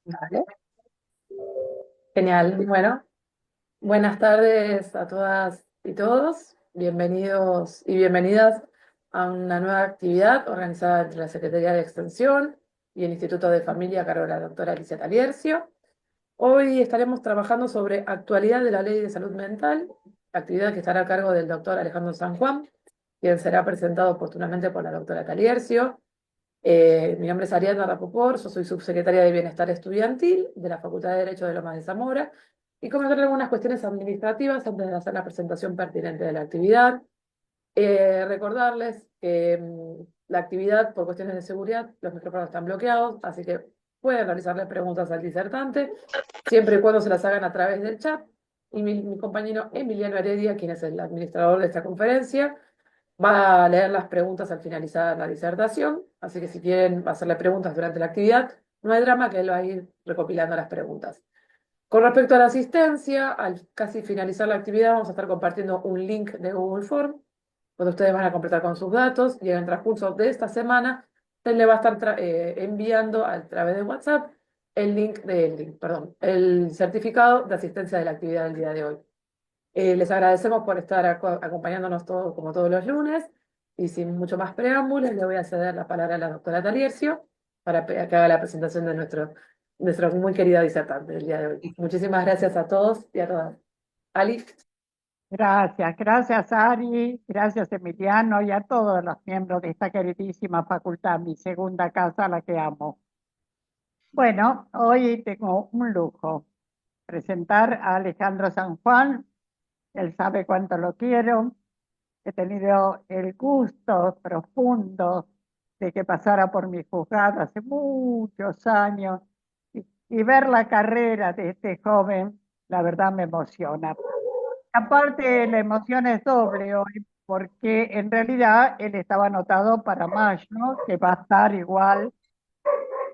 Vale, genial. Bueno, buenas tardes a todas y todos. Bienvenidos y bienvenidas a una nueva actividad organizada entre la Secretaría de Extensión y el Instituto de Familia a cargo de la doctora Alicia Taliercio. Hoy estaremos trabajando sobre actualidad de la Ley de Salud Mental, actividad que estará a cargo del doctor Alejandro San Juan, quien será presentado oportunamente por la doctora Taliercio. Mi nombre es Ariadna Rapoport, yo soy subsecretaria de Bienestar Estudiantil de la Facultad de Derecho de Lomas de Zamora y comentarle algunas cuestiones administrativas antes de hacer la presentación pertinente de la actividad. Recordarles que la actividad, por cuestiones de seguridad, los micrófonos están bloqueados, así que pueden realizarle preguntas al disertante, siempre y cuando se las hagan a través del chat. Y mi compañero Emiliano Heredia, quien es el administrador de esta conferencia, va a leer las preguntas al finalizar la disertación, así que si quieren hacerle preguntas durante la actividad, no hay drama que él va a ir recopilando las preguntas. Con respecto a la asistencia, al casi finalizar la actividad vamos a estar compartiendo un link de Google Form, donde ustedes van a completar con sus datos y en el transcurso de esta semana, él le va a estar enviando a través de WhatsApp el certificado de asistencia de la actividad del día de hoy. Les agradecemos por estar acompañándonos como todos los lunes y sin mucho más preámbulos, le voy a ceder la palabra a la doctora Taliercio para que haga la presentación de nuestro muy querido disertante del día de hoy. Muchísimas gracias a todos y a todas. Ali. Gracias, gracias Ari, gracias Emiliano y a todos los miembros de esta queridísima facultad, mi segunda casa, la que amo. Bueno, hoy tengo un lujo, presentar a Alejandro San Juan, él sabe cuánto lo quiero, he tenido el gusto profundo de que pasara por mi juzgado hace muchos años y ver la carrera de este joven, la verdad me emociona. Aparte, la emoción es doble hoy, porque en realidad él estaba anotado para mayo, que va a estar igual,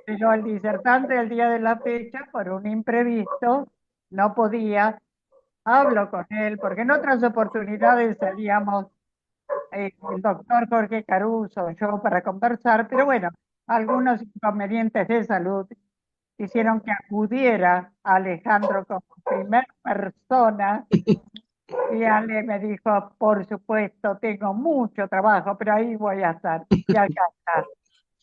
pero el disertante el día de la fecha, por un imprevisto, no podía. Hablo con él, porque en otras oportunidades salíamos el doctor Jorge Caruso, yo para conversar, pero bueno, algunos inconvenientes de salud hicieron que acudiera a Alejandro como primera persona. Y Ale me dijo, por supuesto, tengo mucho trabajo, pero ahí voy a estar. Y acá está.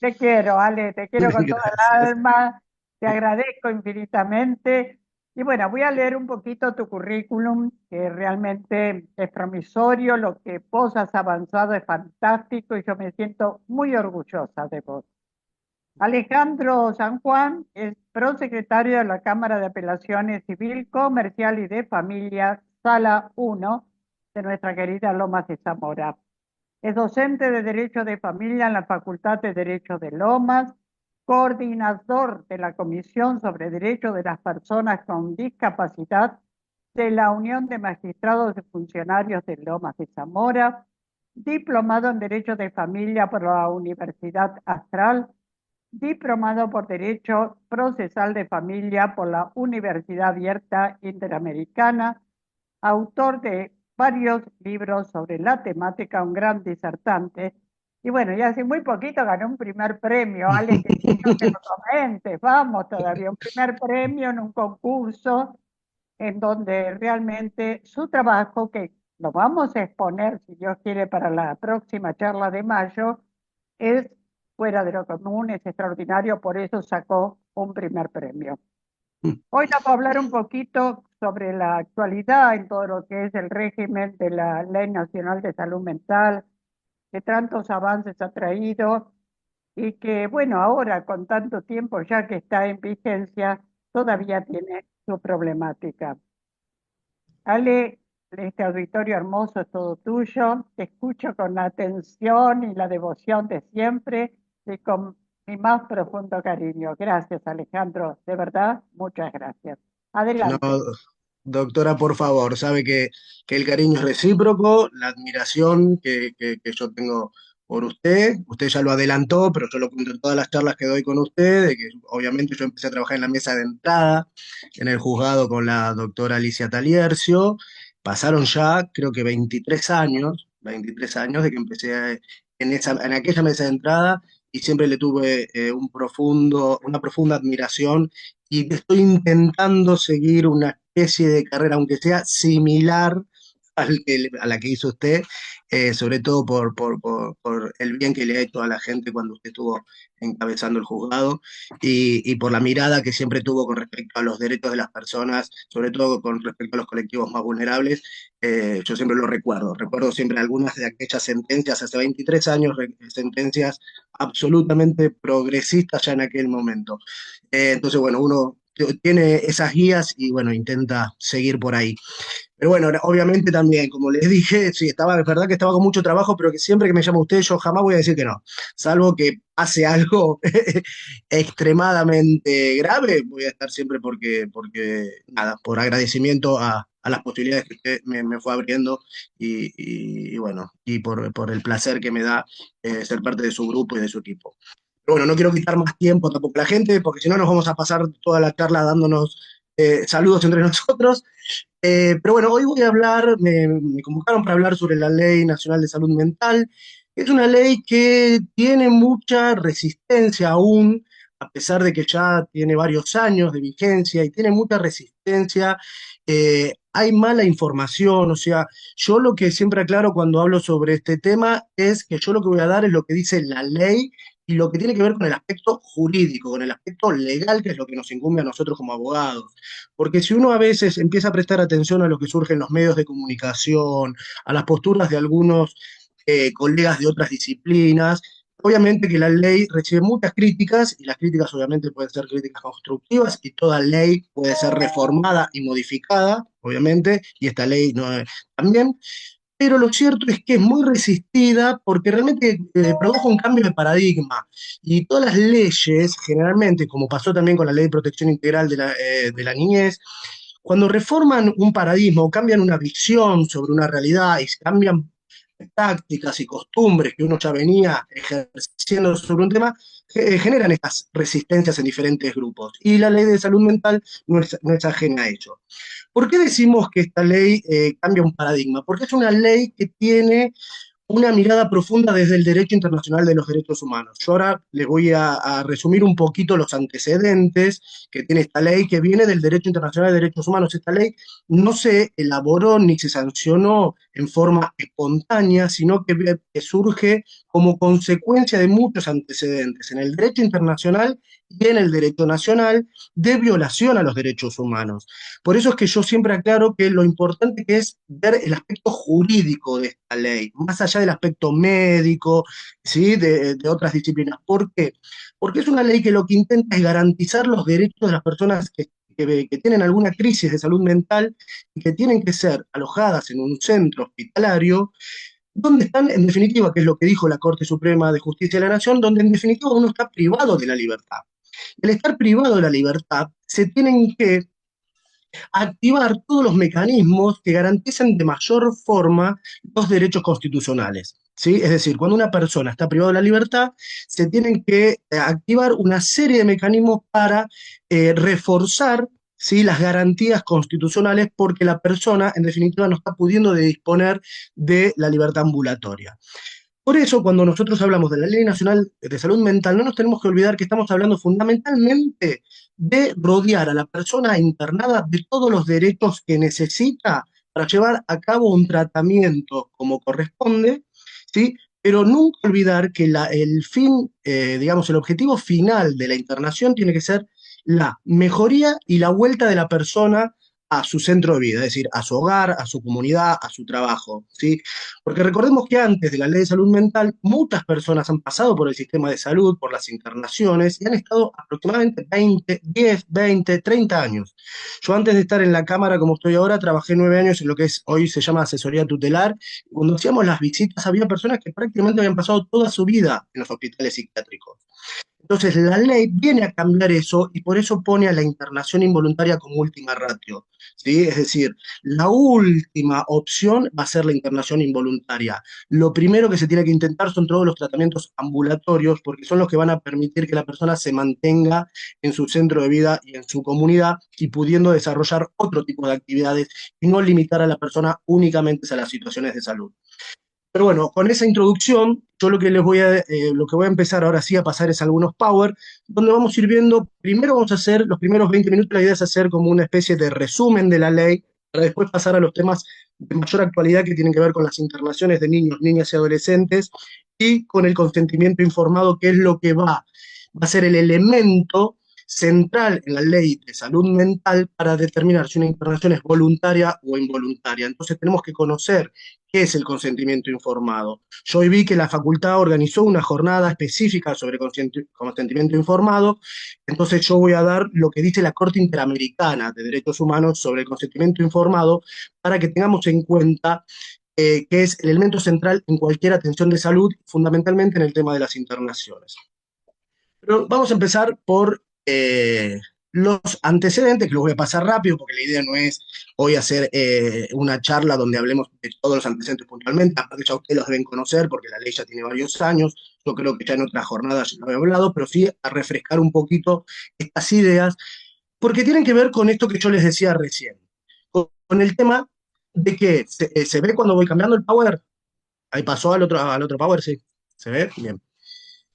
Te quiero, Ale, te quiero con toda el Gracias. alma, te agradezco infinitamente. Y bueno, voy a leer un poquito tu currículum, que realmente es promisorio, lo que vos has avanzado es fantástico y yo me siento muy orgullosa de vos. Alejandro San Juan es prosecretario de la Cámara de Apelaciones Civil, Comercial y de Familia, Sala 1 de nuestra querida Lomas de Zamora. Es docente de Derecho de Familia en la Facultad de Derecho de Lomas, coordinador de la Comisión sobre Derechos de las Personas con Discapacidad de la Unión de Magistrados y Funcionarios de Lomas de Zamora, diplomado en Derecho de Familia por la Universidad Astral, diplomado por Derecho Procesal de Familia por la Universidad Abierta Interamericana, autor de varios libros sobre la temática, un gran disertante. Y bueno, ya hace muy poquito ganó un primer premio, Ale, que quiero que lo comentes, vamos todavía, un primer premio en un concurso en donde realmente su trabajo, que lo vamos a exponer, si Dios quiere, para la próxima charla de mayo, es fuera de lo común, es extraordinario, por eso sacó un primer premio. Hoy nos va a hablar un poquito sobre la actualidad en todo lo que es el régimen de la Ley Nacional de Salud Mental, que tantos avances ha traído y que, bueno, ahora con tanto tiempo ya que está en vigencia, todavía tiene su problemática. Ale, este auditorio hermoso es todo tuyo. Te escucho con la atención y la devoción de siempre y con mi más profundo cariño. Gracias, Alejandro. De verdad, muchas gracias. No, Adelante. doctora, por favor, sabe que el cariño es recíproco, la admiración que yo tengo por usted ya lo adelantó, pero yo lo cuento en todas las charlas que doy con usted, de que obviamente yo empecé a trabajar en la mesa de entrada, en el juzgado con la doctora Alicia Taliercio, pasaron ya creo que 23 años de que empecé en aquella mesa de entrada, y siempre le tuve una profunda admiración y estoy intentando seguir una especie de carrera, aunque sea similar a la que hizo usted, sobre todo por el bien que le ha hecho a la gente cuando usted estuvo encabezando el juzgado y por la mirada que siempre tuvo con respecto a los derechos de las personas, sobre todo con respecto a los colectivos más vulnerables. Yo siempre lo recuerdo siempre algunas de aquellas sentencias, hace 23 años, sentencias absolutamente progresistas ya en aquel momento. Entonces, bueno, uno tiene esas guías y bueno, intenta seguir por ahí. Pero bueno, obviamente también, como les dije, sí, es verdad que estaba con mucho trabajo, pero que siempre que me llama usted, yo jamás voy a decir que no. Salvo que pase algo extremadamente grave, voy a estar siempre nada, por agradecimiento a las posibilidades que usted me fue abriendo y bueno, y por el placer que me da ser parte de su grupo y de su equipo. Pero bueno, no quiero quitar más tiempo tampoco a la gente, porque si no nos vamos a pasar toda la charla dándonos saludos entre nosotros. Pero bueno, hoy voy a hablar, me convocaron para hablar sobre la Ley Nacional de Salud Mental. Es una ley que tiene mucha resistencia aún, a pesar de que ya tiene varios años de vigencia y tiene mucha resistencia. Hay mala información, o sea, yo lo que siempre aclaro cuando hablo sobre este tema es que yo lo que voy a dar es lo que dice la ley y lo que tiene que ver con el aspecto jurídico, con el aspecto legal, que es lo que nos incumbe a nosotros como abogados. Porque si uno a veces empieza a prestar atención a lo que surge en los medios de comunicación, a las posturas de algunos colegas de otras disciplinas, obviamente que la ley recibe muchas críticas y las críticas obviamente pueden ser críticas constructivas y toda ley puede ser reformada y modificada, obviamente, y esta ley no, también. Pero lo cierto es que es muy resistida porque realmente produjo un cambio de paradigma. Y todas las leyes, generalmente, como pasó también con la Ley de Protección Integral de la Niñez, cuando reforman un paradigma o cambian una visión sobre una realidad y cambian tácticas y costumbres que uno ya venía ejerciendo sobre un tema, generan estas resistencias en diferentes grupos. Y la ley de salud mental no es ajena a ello. ¿Por qué decimos que esta ley cambia un paradigma? Porque es una ley que tiene una mirada profunda desde el derecho internacional de los derechos humanos. Yo ahora les voy a resumir un poquito los antecedentes que tiene esta ley, que viene del derecho internacional de derechos humanos. Esta ley no se elaboró ni se sancionó en forma espontánea, sino que surge como consecuencia de muchos antecedentes en el derecho internacional y en el derecho nacional de violación a los derechos humanos. Por eso es que yo siempre aclaro que lo importante que es ver el aspecto jurídico de esta ley, más allá del aspecto médico, ¿sí? De otras disciplinas. ¿Por qué? Porque es una ley que lo que intenta es garantizar los derechos de las personas que tienen alguna crisis de salud mental y que tienen que ser alojadas en un centro hospitalario, donde están, en definitiva, que es lo que dijo la Corte Suprema de Justicia de la Nación, donde en definitiva uno está privado de la libertad. El estar privado de la libertad se tienen que activar todos los mecanismos que garanticen de mayor forma los derechos constitucionales. ¿Sí? Es decir, cuando una persona está privada de la libertad, se tienen que activar una serie de mecanismos para reforzar, ¿sí?, las garantías constitucionales porque la persona, en definitiva, no está pudiendo disponer de la libertad ambulatoria. Por eso, cuando nosotros hablamos de la Ley Nacional de Salud Mental, no nos tenemos que olvidar que estamos hablando fundamentalmente de rodear a la persona internada de todos los derechos que necesita para llevar a cabo un tratamiento como corresponde, ¿sí? Pero nunca olvidar que el fin, digamos, el objetivo final de la internación tiene que ser la mejoría y la vuelta de la persona a su centro de vida, es decir, a su hogar, a su comunidad, a su trabajo, ¿sí? Porque recordemos que antes de la ley de salud mental, muchas personas han pasado por el sistema de salud, por las internaciones, y han estado aproximadamente 20, 10, 20, 30 años. Yo antes de estar en la Cámara como estoy ahora, trabajé 9 años en lo que hoy se llama asesoría tutelar. Cuando hacíamos las visitas, había personas que prácticamente habían pasado toda su vida en los hospitales psiquiátricos. Entonces, la ley viene a cambiar eso y por eso pone a la internación involuntaria como última ratio, ¿sí? Es decir, la última opción va a ser la internación involuntaria. Lo primero que se tiene que intentar son todos los tratamientos ambulatorios porque son los que van a permitir que la persona se mantenga en su centro de vida y en su comunidad y pudiendo desarrollar otro tipo de actividades y no limitar a la persona únicamente a las situaciones de salud. Pero bueno, con esa introducción, yo lo que voy a empezar ahora sí a pasar es algunos power, donde vamos a ir viendo, primero vamos a hacer los primeros 20 minutos, la idea es hacer como una especie de resumen de la ley, para después pasar a los temas de mayor actualidad que tienen que ver con las internaciones de niños, niñas y adolescentes y con el consentimiento informado, que es lo que va a ser el elemento central en la ley de salud mental para determinar si una internación es voluntaria o involuntaria. Entonces tenemos que conocer qué es el consentimiento informado. Yo hoy vi que la facultad organizó una jornada específica sobre consentimiento informado, entonces yo voy a dar lo que dice la Corte Interamericana de Derechos Humanos sobre el consentimiento informado para que tengamos en cuenta que es el elemento central en cualquier atención de salud, fundamentalmente en el tema de las internaciones. Pero vamos a empezar por los antecedentes, que los voy a pasar rápido, porque la idea no es hoy hacer una charla donde hablemos de todos los antecedentes puntualmente, aparte ya ustedes los deben conocer, porque la ley ya tiene varios años, yo creo que ya en otras jornadas ya lo he hablado, pero sí a refrescar un poquito estas ideas, porque tienen que ver con esto que yo les decía recién, con el tema de que se ve cuando voy cambiando el power, ahí pasó al otro power, sí, ¿se ve? Bien.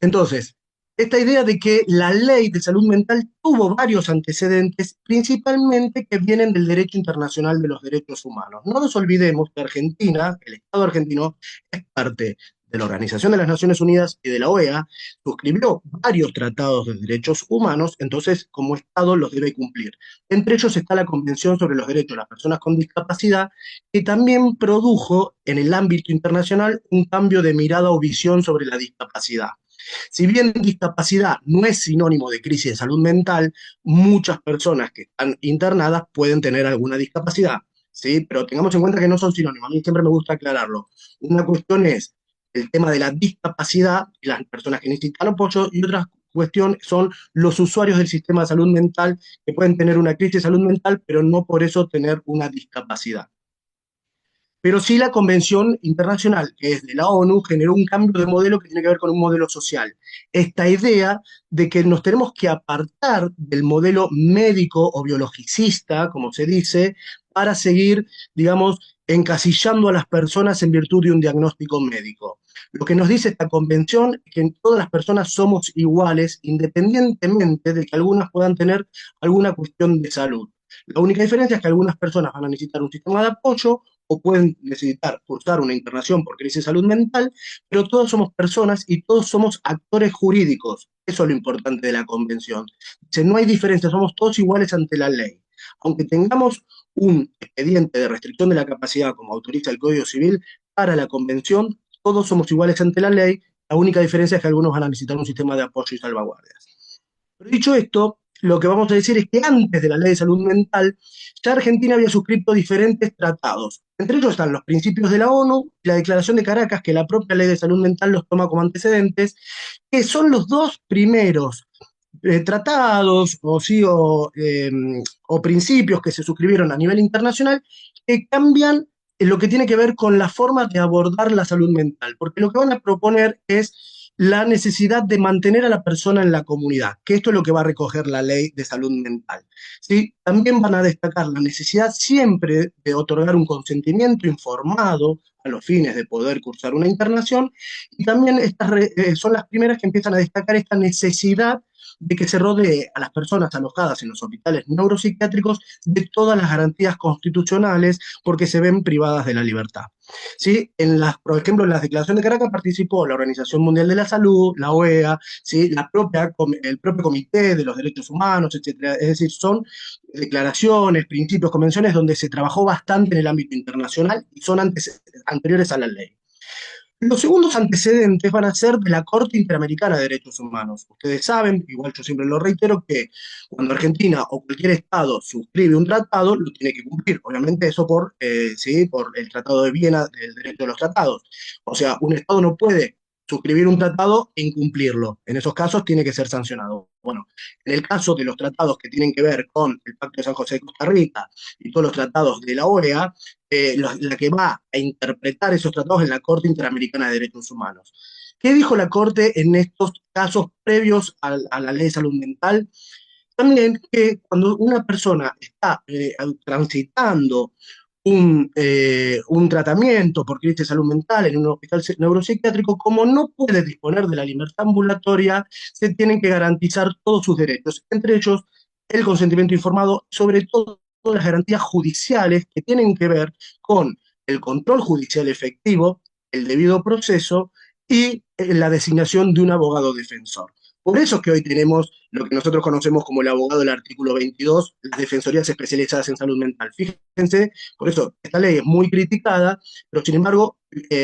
Entonces, esta idea de que la ley de salud mental tuvo varios antecedentes, principalmente que vienen del derecho internacional de los derechos humanos. No nos olvidemos que Argentina, el Estado argentino, es parte de la Organización de las Naciones Unidas y de la OEA, suscribió varios tratados de derechos humanos, entonces como Estado los debe cumplir. Entre ellos está la Convención sobre los Derechos de las Personas con Discapacidad, que también produjo en el ámbito internacional un cambio de mirada o visión sobre la discapacidad. Si bien discapacidad no es sinónimo de crisis de salud mental, muchas personas que están internadas pueden tener alguna discapacidad, ¿sí? Pero tengamos en cuenta que no son sinónimos. A mí siempre me gusta aclararlo. Una cuestión es el tema de la discapacidad y las personas que necesitan apoyo, y otra cuestión son los usuarios del sistema de salud mental que pueden tener una crisis de salud mental, pero no por eso tener una discapacidad. Pero sí la Convención Internacional, que es de la ONU, generó un cambio de modelo que tiene que ver con un modelo social. Esta idea de que nos tenemos que apartar del modelo médico o biologicista, como se dice, para seguir, digamos, encasillando a las personas en virtud de un diagnóstico médico. Lo que nos dice esta convención es que todas las personas somos iguales, independientemente de que algunas puedan tener alguna cuestión de salud. La única diferencia es que algunas personas van a necesitar un sistema de apoyo o pueden necesitar cursar una internación por crisis de salud mental, pero todos somos personas y todos somos actores jurídicos. Eso es lo importante de la convención. Dice, no hay diferencia, somos todos iguales ante la ley. Aunque tengamos un expediente de restricción de la capacidad, como autoriza el Código Civil, para la convención, todos somos iguales ante la ley. La única diferencia es que algunos van a necesitar un sistema de apoyo y salvaguardias. Pero dicho esto, lo que vamos a decir es que antes de la ley de salud mental, ya Argentina había suscrito diferentes tratados. Entre ellos están los principios de la ONU y la Declaración de Caracas, que la propia ley de salud mental los toma como antecedentes, que son los dos primeros tratados o principios que se suscribieron a nivel internacional que cambian lo que tiene que ver con la forma de abordar la salud mental, porque lo que van a proponer es la necesidad de mantener a la persona en la comunidad, que esto es lo que va a recoger la ley de salud mental. ¿Sí? También van a destacar la necesidad siempre de otorgar un consentimiento informado a los fines de poder cursar una internación, y también son las primeras que empiezan a destacar esta necesidad de que se rodee a las personas alojadas en los hospitales neuropsiquiátricos de todas las garantías constitucionales porque se ven privadas de la libertad. ¿Sí? Por ejemplo, en la Declaración de Caracas participó la Organización Mundial de la Salud, la OEA, ¿sí? El propio Comité de los Derechos Humanos, etcétera. Es decir, son declaraciones, principios, convenciones donde se trabajó bastante en el ámbito internacional y son anteriores a la ley. Los segundos antecedentes van a ser de la Corte Interamericana de Derechos Humanos. Ustedes saben, igual yo siempre lo reitero, que cuando Argentina o cualquier Estado suscribe un tratado, lo tiene que cumplir. Obviamente eso ¿sí? Por el Tratado de Viena del Derecho de los Tratados. O sea, un Estado no puede suscribir un tratado e incumplirlo. En esos casos tiene que ser sancionado. Bueno, en el caso de los tratados que tienen que ver con el Pacto de San José de Costa Rica y todos los tratados de la OEA, la que va a interpretar esos tratados es la Corte Interamericana de Derechos Humanos. ¿Qué dijo la Corte en estos casos previos a la ley de salud mental? También que cuando una persona está transitando un tratamiento por crisis de salud mental en un hospital neuropsiquiátrico, como no puede disponer de la libertad ambulatoria, se tienen que garantizar todos sus derechos, entre ellos el consentimiento informado, sobre todo las garantías judiciales que tienen que ver con el control judicial efectivo, el debido proceso y la designación de un abogado defensor. Por eso es que hoy tenemos lo que nosotros conocemos como el abogado del artículo 22, las defensorías especializadas en salud mental. Fíjense, por eso esta ley es muy criticada, pero sin embargo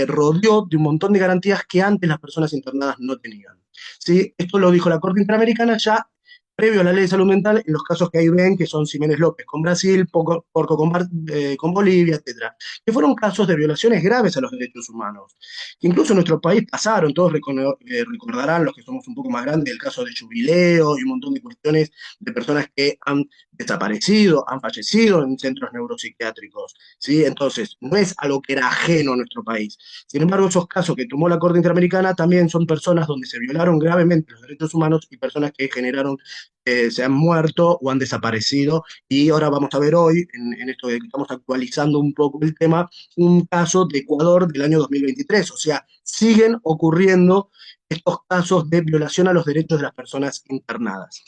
rodeó de un montón de garantías que antes las personas internadas no tenían. ¿Sí? Esto lo dijo la Corte Interamericana ya previo a la ley de salud mental, en los casos que ahí ven, que son Ximénez López con Brasil, Porco con Bolivia, etcétera, que fueron casos de violaciones graves a los derechos humanos, que incluso en nuestro país pasaron, todos recordarán, los que somos un poco más grandes, el caso de Jubileo y un montón de cuestiones de personas que han desaparecido, han fallecido en centros neuropsiquiátricos, ¿sí? Entonces, no es algo que era ajeno a nuestro país. Sin embargo, esos casos que tomó la Corte Interamericana también son personas donde se violaron gravemente los derechos humanos y personas que generaron se han muerto o han desaparecido. Y ahora vamos a ver hoy, en esto de que estamos actualizando un poco el tema, un caso de Ecuador del año 2023. O sea, siguen ocurriendo estos casos de violación a los derechos de las personas internadas.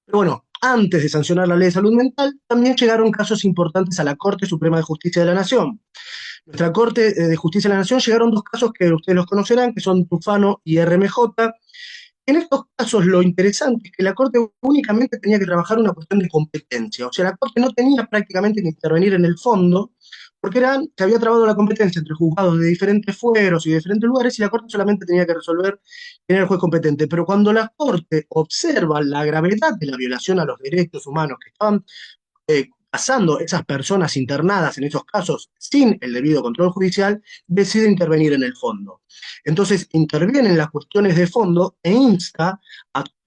Pero bueno, antes de sancionar la ley de salud mental, también llegaron casos importantes a la Corte Suprema de Justicia de la Nación. Nuestra Corte de Justicia de la Nación llegaron dos casos que ustedes los conocerán, que son Tufano y RMJ. En estos casos lo interesante es que la Corte únicamente tenía que trabajar una cuestión de competencia, o sea, la Corte no tenía prácticamente que intervenir en el fondo, porque se había trabado la competencia entre juzgados de diferentes fueros y de diferentes lugares, y la Corte solamente tenía que resolver quién era el juez competente. Pero cuando la Corte observa la gravedad de la violación a los derechos humanos que estaban pasando esas personas internadas en esos casos sin el debido control judicial, decide intervenir en el fondo. Entonces interviene en las cuestiones de fondo e insta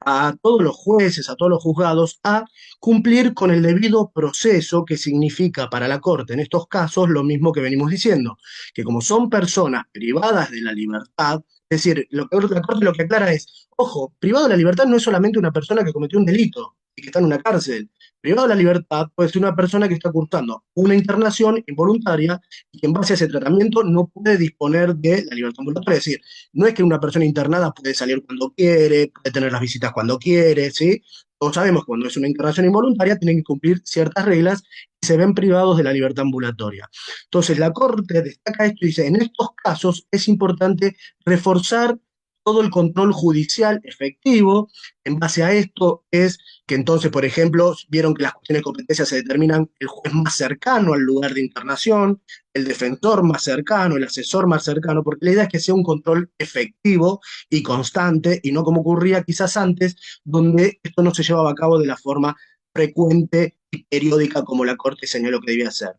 a todos los jueces, a todos los juzgados, a cumplir con el debido proceso, que significa para la Corte en estos casos lo mismo que venimos diciendo, que como son personas privadas de la libertad, es decir, la Corte lo que aclara es, ojo, privado de la libertad no es solamente una persona que cometió un delito y que está en una cárcel. Privado de la libertad puede ser una persona que está cursando una internación involuntaria y que en base a ese tratamiento no puede disponer de la libertad ambulatoria. Es decir, no es que una persona internada puede salir cuando quiere, puede tener las visitas cuando quiere, ¿sí? Todos sabemos que cuando es una internación involuntaria tienen que cumplir ciertas reglas y se ven privados de la libertad ambulatoria. Entonces, la Corte destaca esto y dice, en estos casos es importante reforzar todo el control judicial efectivo. En base a esto es que entonces, por ejemplo, vieron que las cuestiones de competencia se determinan el juez más cercano al lugar de internación, el defensor más cercano, el asesor más cercano, porque la idea es que sea un control efectivo y constante, y no como ocurría quizás antes, donde esto no se llevaba a cabo de la forma frecuente y periódica como la Corte señaló que debía ser.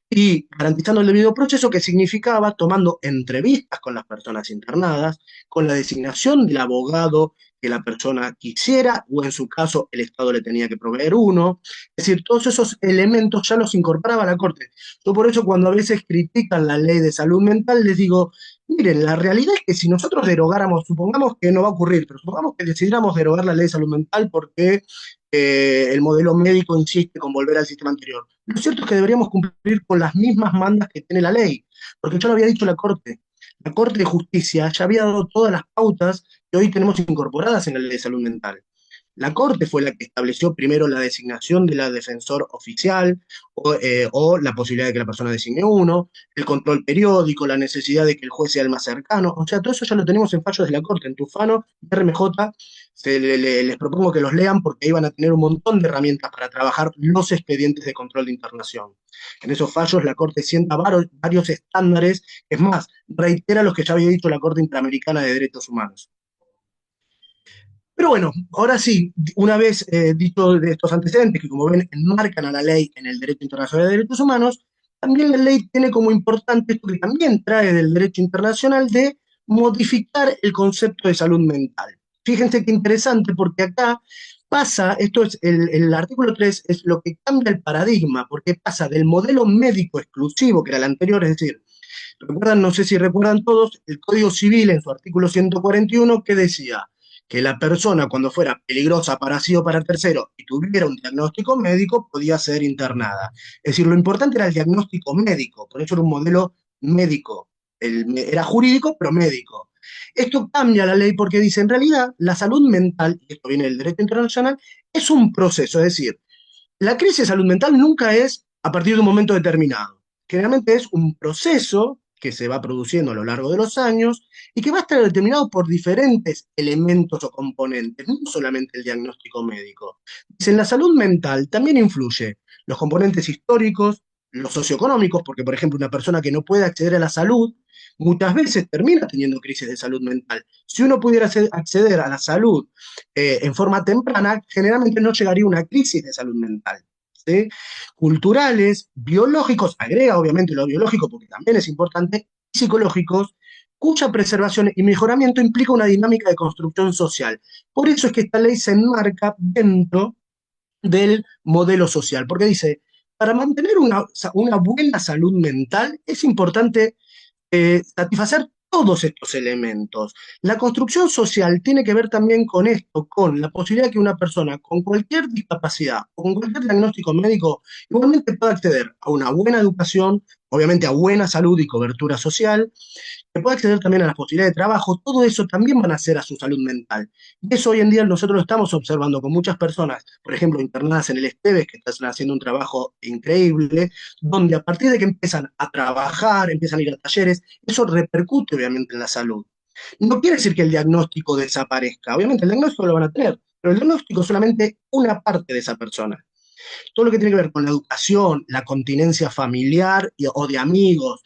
Y garantizando el debido proceso, que significaba tomando entrevistas con las personas internadas, con la designación del abogado que la persona quisiera, o en su caso el Estado le tenía que proveer uno. Es decir, todos esos elementos ya los incorporaba la Corte. Yo por eso cuando a veces critican la ley de salud mental les digo, miren, la realidad es que si nosotros derogáramos, supongamos que no va a ocurrir, pero supongamos que decidiéramos derogar la ley de salud mental porque el modelo médico insiste con volver al sistema anterior. Lo cierto es que deberíamos cumplir con las mismas mandas que tiene la ley, porque ya lo había dicho la Corte. La Corte de Justicia ya había dado todas las pautas que hoy tenemos incorporadas en la ley de salud mental. La Corte fue la que estableció primero la designación de la defensor oficial o la posibilidad de que la persona designe uno, el control periódico, la necesidad de que el juez sea el más cercano. O sea, todo eso ya lo tenemos en fallos de la Corte, en Tufano y RMJ. Les propongo que los lean porque ahí van a tener un montón de herramientas para trabajar los expedientes de control de internación. En esos fallos la Corte sienta varios estándares, es más, reitera los que ya había dicho la Corte Interamericana de Derechos Humanos. Pero bueno, ahora sí, una vez dicho de estos antecedentes, que como ven enmarcan a la ley en el derecho internacional de derechos humanos, también la ley tiene como importante esto que también trae del derecho internacional de modificar el concepto de salud mental. Fíjense qué interesante, porque acá pasa, esto es el artículo 3 es lo que cambia el paradigma, porque pasa del modelo médico exclusivo, que era el anterior, es decir, recuerdan, no sé si recuerdan todos, el Código Civil en su artículo 141, que decía que la persona cuando fuera peligrosa para sí o para tercero y tuviera un diagnóstico médico podía ser internada. Es decir, lo importante era el diagnóstico médico, por eso era un modelo médico, era jurídico pero médico. Esto cambia la ley porque dice, en realidad, la salud mental, y esto viene del derecho internacional, es un proceso, es decir, la crisis de salud mental nunca es a partir de un momento determinado. Generalmente es un proceso que se va produciendo a lo largo de los años y que va a estar determinado por diferentes elementos o componentes, no solamente el diagnóstico médico. Dice, en la salud mental también influye los componentes históricos, los socioeconómicos, porque por ejemplo una persona que no puede acceder a la salud muchas veces termina teniendo crisis de salud mental. Si uno pudiera acceder a la salud en forma temprana, generalmente no llegaría a una crisis de salud mental. ¿Sí? Culturales, biológicos, agrega obviamente lo biológico porque también es importante, y psicológicos, cuya preservación y mejoramiento implica una dinámica de construcción social. Por eso es que esta ley se enmarca dentro del modelo social, porque dice, para mantener una buena salud mental es importante satisfacer todos estos elementos. La construcción social tiene que ver también con esto, con la posibilidad que una persona con cualquier discapacidad o con cualquier diagnóstico médico igualmente pueda acceder a una buena educación, obviamente a buena salud y cobertura social, que pueda acceder también a las posibilidades de trabajo, todo eso también van a ser a su salud mental. Y eso hoy en día nosotros lo estamos observando con muchas personas, por ejemplo, internadas en el Esteves, que están haciendo un trabajo increíble, donde a partir de que empiezan a trabajar, empiezan a ir a talleres, eso repercute obviamente en la salud. No quiere decir que el diagnóstico desaparezca, obviamente el diagnóstico lo van a tener, pero el diagnóstico es solamente una parte de esa persona. Todo lo que tiene que ver con la educación, la continencia familiar o de amigos,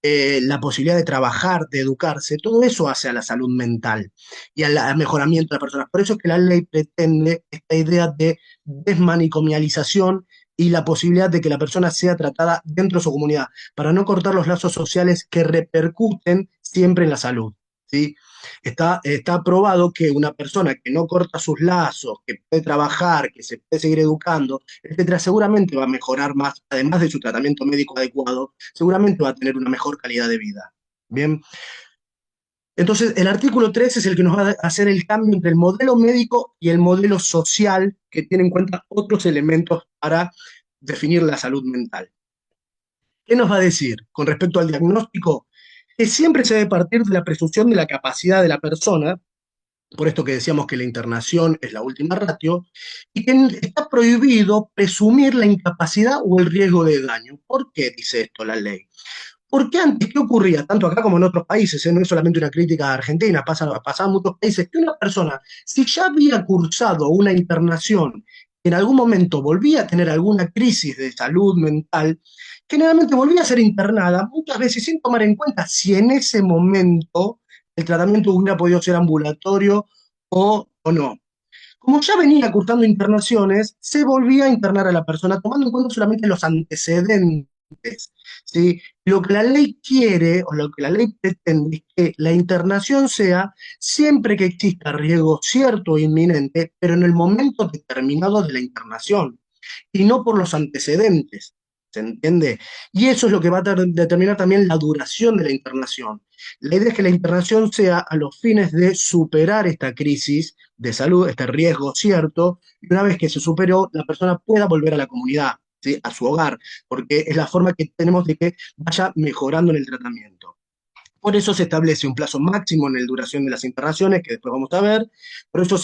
la posibilidad de trabajar, de educarse, todo eso hace a la salud mental y al mejoramiento de las personas. Por eso es que la ley pretende esta idea de desmanicomialización y la posibilidad de que la persona sea tratada dentro de su comunidad, para no cortar los lazos sociales que repercuten siempre en la salud. ¿Sí? Está probado que una persona que no corta sus lazos, que puede trabajar, que se puede seguir educando, etcétera, seguramente va a mejorar más, además de su tratamiento médico adecuado, seguramente va a tener una mejor calidad de vida. Bien, entonces el artículo 3 es el que nos va a hacer el cambio entre el modelo médico y el modelo social, que tiene en cuenta otros elementos para definir la salud mental. ¿Qué nos va a decir con respecto al diagnóstico? Que siempre se debe partir de la presunción de la capacidad de la persona, por esto que decíamos que la internación es la última ratio, y que está prohibido presumir la incapacidad o el riesgo de daño. ¿Por qué dice esto la ley? Porque antes, ¿qué ocurría? Tanto acá como en otros países, no es solamente una crítica a Argentina, pasaba en muchos países, que una persona, si ya había cursado una internación, en algún momento volvía a tener alguna crisis de salud mental, generalmente volvía a ser internada, muchas veces sin tomar en cuenta si en ese momento el tratamiento hubiera podido ser ambulatorio o no. Como ya venía cursando internaciones, se volvía a internar a la persona, tomando en cuenta solamente los antecedentes. ¿Sí? Lo que la ley quiere o lo que la ley pretende es que la internación sea siempre que exista riesgo cierto e inminente, pero en el momento determinado de la internación y no por los antecedentes. ¿Se entiende? Y eso es lo que va a determinar también la duración de la internación. La idea es que la internación sea a los fines de superar esta crisis de salud, este riesgo cierto, y una vez que se superó, la persona pueda volver a la comunidad, ¿sí? A su hogar, porque es la forma que tenemos de que vaya mejorando en el tratamiento. Por eso se establece un plazo máximo en la duración de las internaciones, que después vamos a ver. Por eso,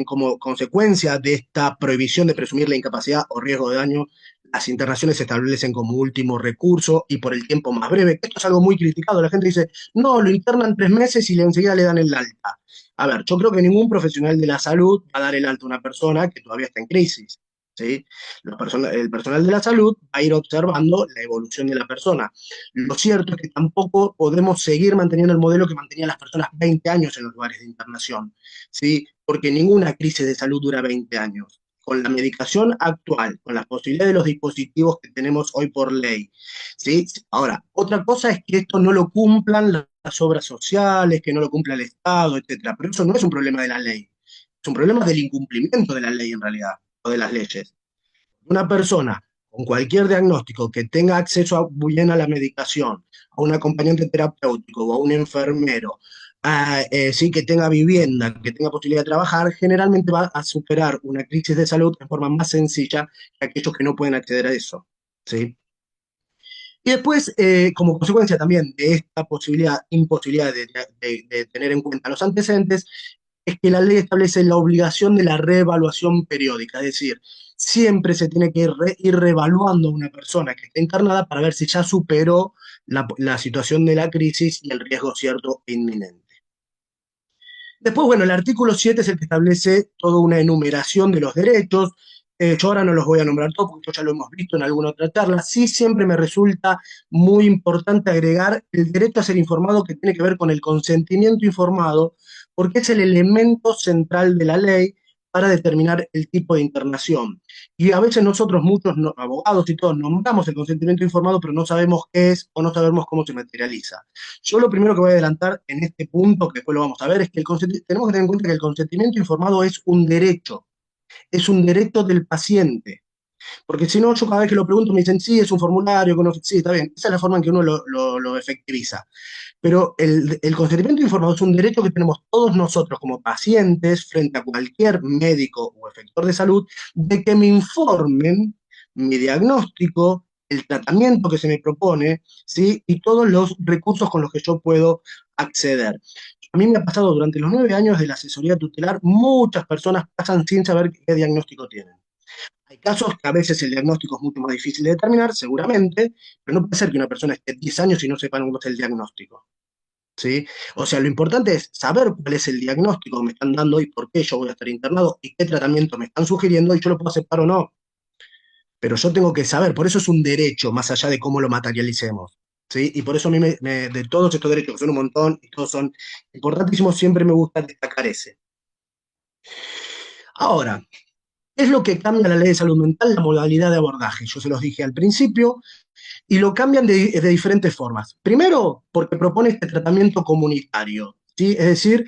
como consecuencia de esta prohibición de presumir la incapacidad o riesgo de daño, las internaciones se establecen como último recurso y por el tiempo más breve. Esto es algo muy criticado. La gente dice, no, lo internan 3 meses y enseguida le dan el alta. A ver, yo creo que ningún profesional de la salud va a dar el alta a una persona que todavía está en crisis. ¿Sí? El personal de la salud va a ir observando la evolución de la persona. Lo cierto es que tampoco podemos seguir manteniendo el modelo que mantenían las personas 20 años en los lugares de internación, ¿sí? Porque ninguna crisis de salud dura 20 años. Con la medicación actual, con las posibilidades de los dispositivos que tenemos hoy por ley, ¿sí? Ahora, otra cosa es que esto no lo cumplan las obras sociales, que no lo cumpla el Estado, etcétera. Pero eso no es un problema de la ley, es un problema del incumplimiento de la ley en realidad, o de las leyes. Una persona con cualquier diagnóstico que tenga acceso bien a la medicación, a un acompañante terapéutico o a un enfermero, sí, que tenga vivienda, que tenga posibilidad de trabajar, generalmente va a superar una crisis de salud en forma más sencilla que aquellos que no pueden acceder a eso. ¿Sí? Y después, como consecuencia también de esta posibilidad, imposibilidad de tener en cuenta los antecedentes, es que la ley establece la obligación de la reevaluación periódica, es decir, siempre se tiene que ir reevaluando a una persona que está internada para ver si ya superó la situación de la crisis y el riesgo cierto e inminente. Después, bueno, el artículo 7 es el que establece toda una enumeración de los derechos. Yo ahora no los voy a nombrar todos porque esto ya lo hemos visto en alguna otra charla. Sí, siempre me resulta muy importante agregar el derecho a ser informado, que tiene que ver con el consentimiento informado, porque es el elemento central de la ley para determinar el tipo de internación. Y a veces nosotros, muchos abogados y todos, nombramos el consentimiento informado, pero no sabemos qué es o no sabemos cómo se materializa. Yo lo primero que voy a adelantar en este punto, que después lo vamos a ver, es que tenemos que tener en cuenta que el consentimiento informado es un derecho del paciente. Porque si no, yo cada vez que lo pregunto me dicen, sí, es un formulario, que uno, sí, está bien, esa es la forma en que uno lo efectiviza. Pero el consentimiento informado es un derecho que tenemos todos nosotros como pacientes frente a cualquier médico o efector de salud, de que me informen mi diagnóstico, el tratamiento que se me propone, ¿sí? Y todos los recursos con los que yo puedo acceder. A mí me ha pasado durante los 9 años de la asesoría tutelar, muchas personas pasan sin saber qué diagnóstico tienen. Hay casos que a veces el diagnóstico es mucho más difícil de determinar, seguramente, pero no puede ser que una persona esté 10 años y no sepa cómo es el diagnóstico. ¿Sí? O sea, lo importante es saber cuál es el diagnóstico que me están dando y por qué yo voy a estar internado y qué tratamiento me están sugiriendo y yo lo puedo aceptar o no. Pero yo tengo que saber, por eso es un derecho, más allá de cómo lo materialicemos. ¿Sí? Y por eso a mí, de todos estos derechos, que son un montón y todos son importantísimos, siempre me gusta destacar ese. Ahora, ¿qué es lo que cambia la ley de salud mental? La modalidad de abordaje. Yo se los dije al principio, y lo cambian de diferentes formas. Primero, porque propone este tratamiento comunitario, ¿sí? Es decir,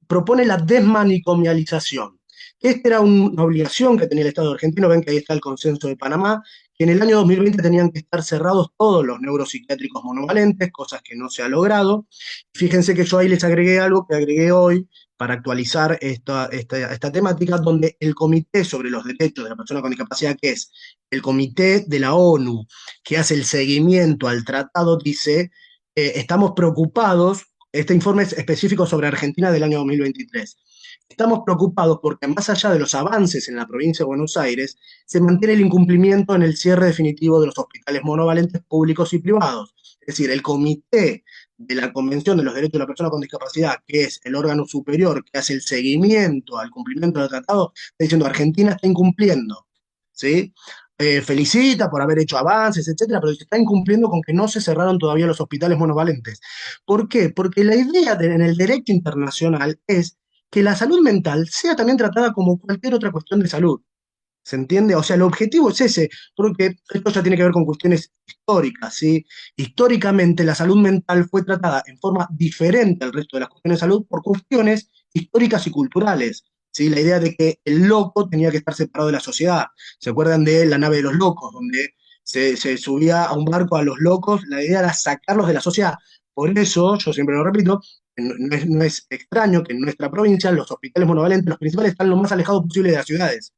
propone la desmanicomialización. Esta era una obligación que tenía el Estado argentino, ven que ahí está el consenso de Panamá, que en el año 2020 tenían que estar cerrados todos los neuropsiquiátricos monovalentes, cosas que no se ha logrado. Fíjense que yo ahí les agregué algo que agregué hoy para actualizar esta temática, donde el Comité sobre los Derechos de la Persona con Discapacidad, que es el Comité de la ONU, que hace el seguimiento al tratado, dice, estamos preocupados, este informe es específico sobre Argentina del año 2023. Estamos preocupados porque más allá de los avances en la provincia de Buenos Aires, se mantiene el incumplimiento en el cierre definitivo de los hospitales monovalentes públicos y privados. Es decir, el Comité de la Convención de los Derechos de la Persona con Discapacidad, que es el órgano superior que hace el seguimiento al cumplimiento del tratado, está diciendo Argentina está incumpliendo. ¿Sí? Felicita por haber hecho avances, etcétera, pero se está incumpliendo con que no se cerraron todavía los hospitales monovalentes. ¿Por qué? Porque la idea en el derecho internacional es que la salud mental sea también tratada como cualquier otra cuestión de salud. ¿Se entiende? O sea, el objetivo es ese, porque esto ya tiene que ver con cuestiones históricas, ¿sí? Históricamente la salud mental fue tratada en forma diferente al resto de las cuestiones de salud por cuestiones históricas y culturales, ¿sí? La idea de que el loco tenía que estar separado de la sociedad. ¿Se acuerdan de la nave de los locos, donde se subía a un barco a los locos? La idea era sacarlos de la sociedad. Por eso, yo siempre lo repito, no es extraño que en nuestra provincia los hospitales monovalentes, los principales, están lo más alejados posible de las ciudades.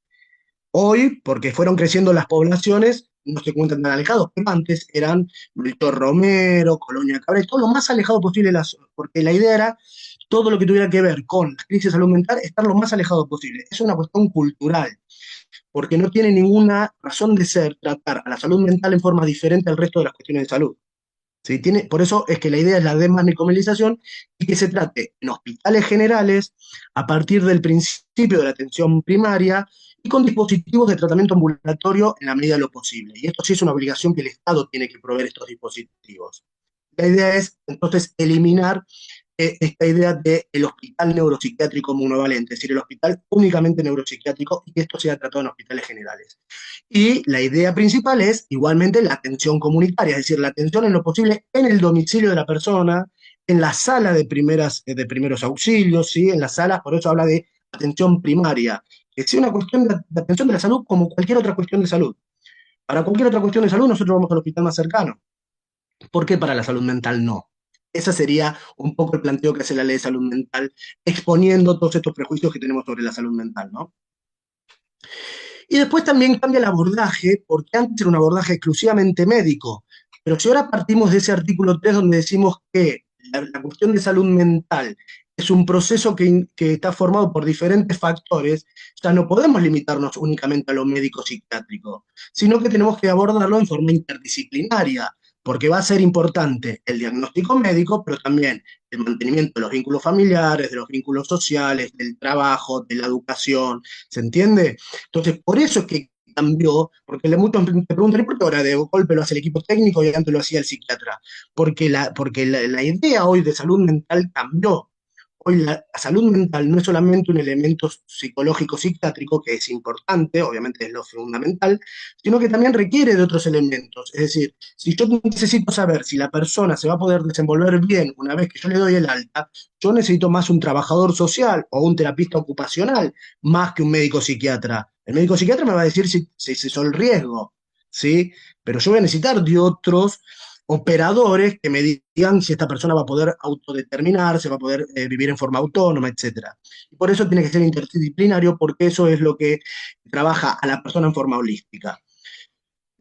Hoy, porque fueron creciendo las poblaciones, no se encuentran tan alejados, pero antes eran Melchor Romero, Colonia Cabrera, todo lo más alejado posible, porque la idea era todo lo que tuviera que ver con la crisis de salud mental, estar lo más alejado posible. Es una cuestión cultural, porque no tiene ninguna razón de ser tratar a la salud mental en forma diferente al resto de las cuestiones de salud. ¿Sí? Por eso es que la idea es la desmanicomialización y que se trate en hospitales generales a partir del principio de la atención primaria y con dispositivos de tratamiento ambulatorio en la medida de lo posible. Y esto sí es una obligación que el Estado tiene que proveer estos dispositivos. La idea es entonces eliminar esta idea del hospital neuropsiquiátrico monovalente, es decir, el hospital únicamente neuropsiquiátrico y que esto sea tratado en hospitales generales. Y la idea principal es igualmente la atención comunitaria, es decir, la atención en lo posible en el domicilio de la persona, en la sala de primeros auxilios, ¿sí? En la sala, por eso habla de atención primaria, que sea una cuestión de atención de la salud como cualquier otra cuestión de salud. Para cualquier otra cuestión de salud nosotros vamos al hospital más cercano. ¿Por qué para la salud mental no? Ese sería un poco el planteo que hace la ley de salud mental, exponiendo todos estos prejuicios que tenemos sobre la salud mental, ¿no? Y después también cambia el abordaje, porque antes era un abordaje exclusivamente médico, pero si ahora partimos de ese artículo 3 donde decimos que la cuestión de salud mental es un proceso que está formado por diferentes factores, ya no podemos limitarnos únicamente a lo médico psiquiátrico, sino que tenemos que abordarlo en forma interdisciplinaria, porque va a ser importante el diagnóstico médico, pero también el mantenimiento de los vínculos familiares, de los vínculos sociales, del trabajo, de la educación, ¿se entiende? Entonces, por eso es que cambió, porque muchos te preguntan, ¿y por qué ahora de golpe lo hace el equipo técnico y antes lo hacía el psiquiatra? Porque la idea hoy de salud mental cambió. Hoy la salud mental no es solamente un elemento psicológico psiquiátrico, que es importante, obviamente es lo fundamental, sino que también requiere de otros elementos. Es decir, si yo necesito saber si la persona se va a poder desenvolver bien una vez que yo le doy el alta, yo necesito más un trabajador social o un terapista ocupacional, más que un médico psiquiatra. El médico psiquiatra me va a decir si es el riesgo, ¿sí? Pero yo voy a necesitar de otros operadores que me digan si esta persona va a poder autodeterminarse, va a poder vivir en forma autónoma, etcétera. Y por eso tiene que ser interdisciplinario, porque eso es lo que trabaja a la persona en forma holística.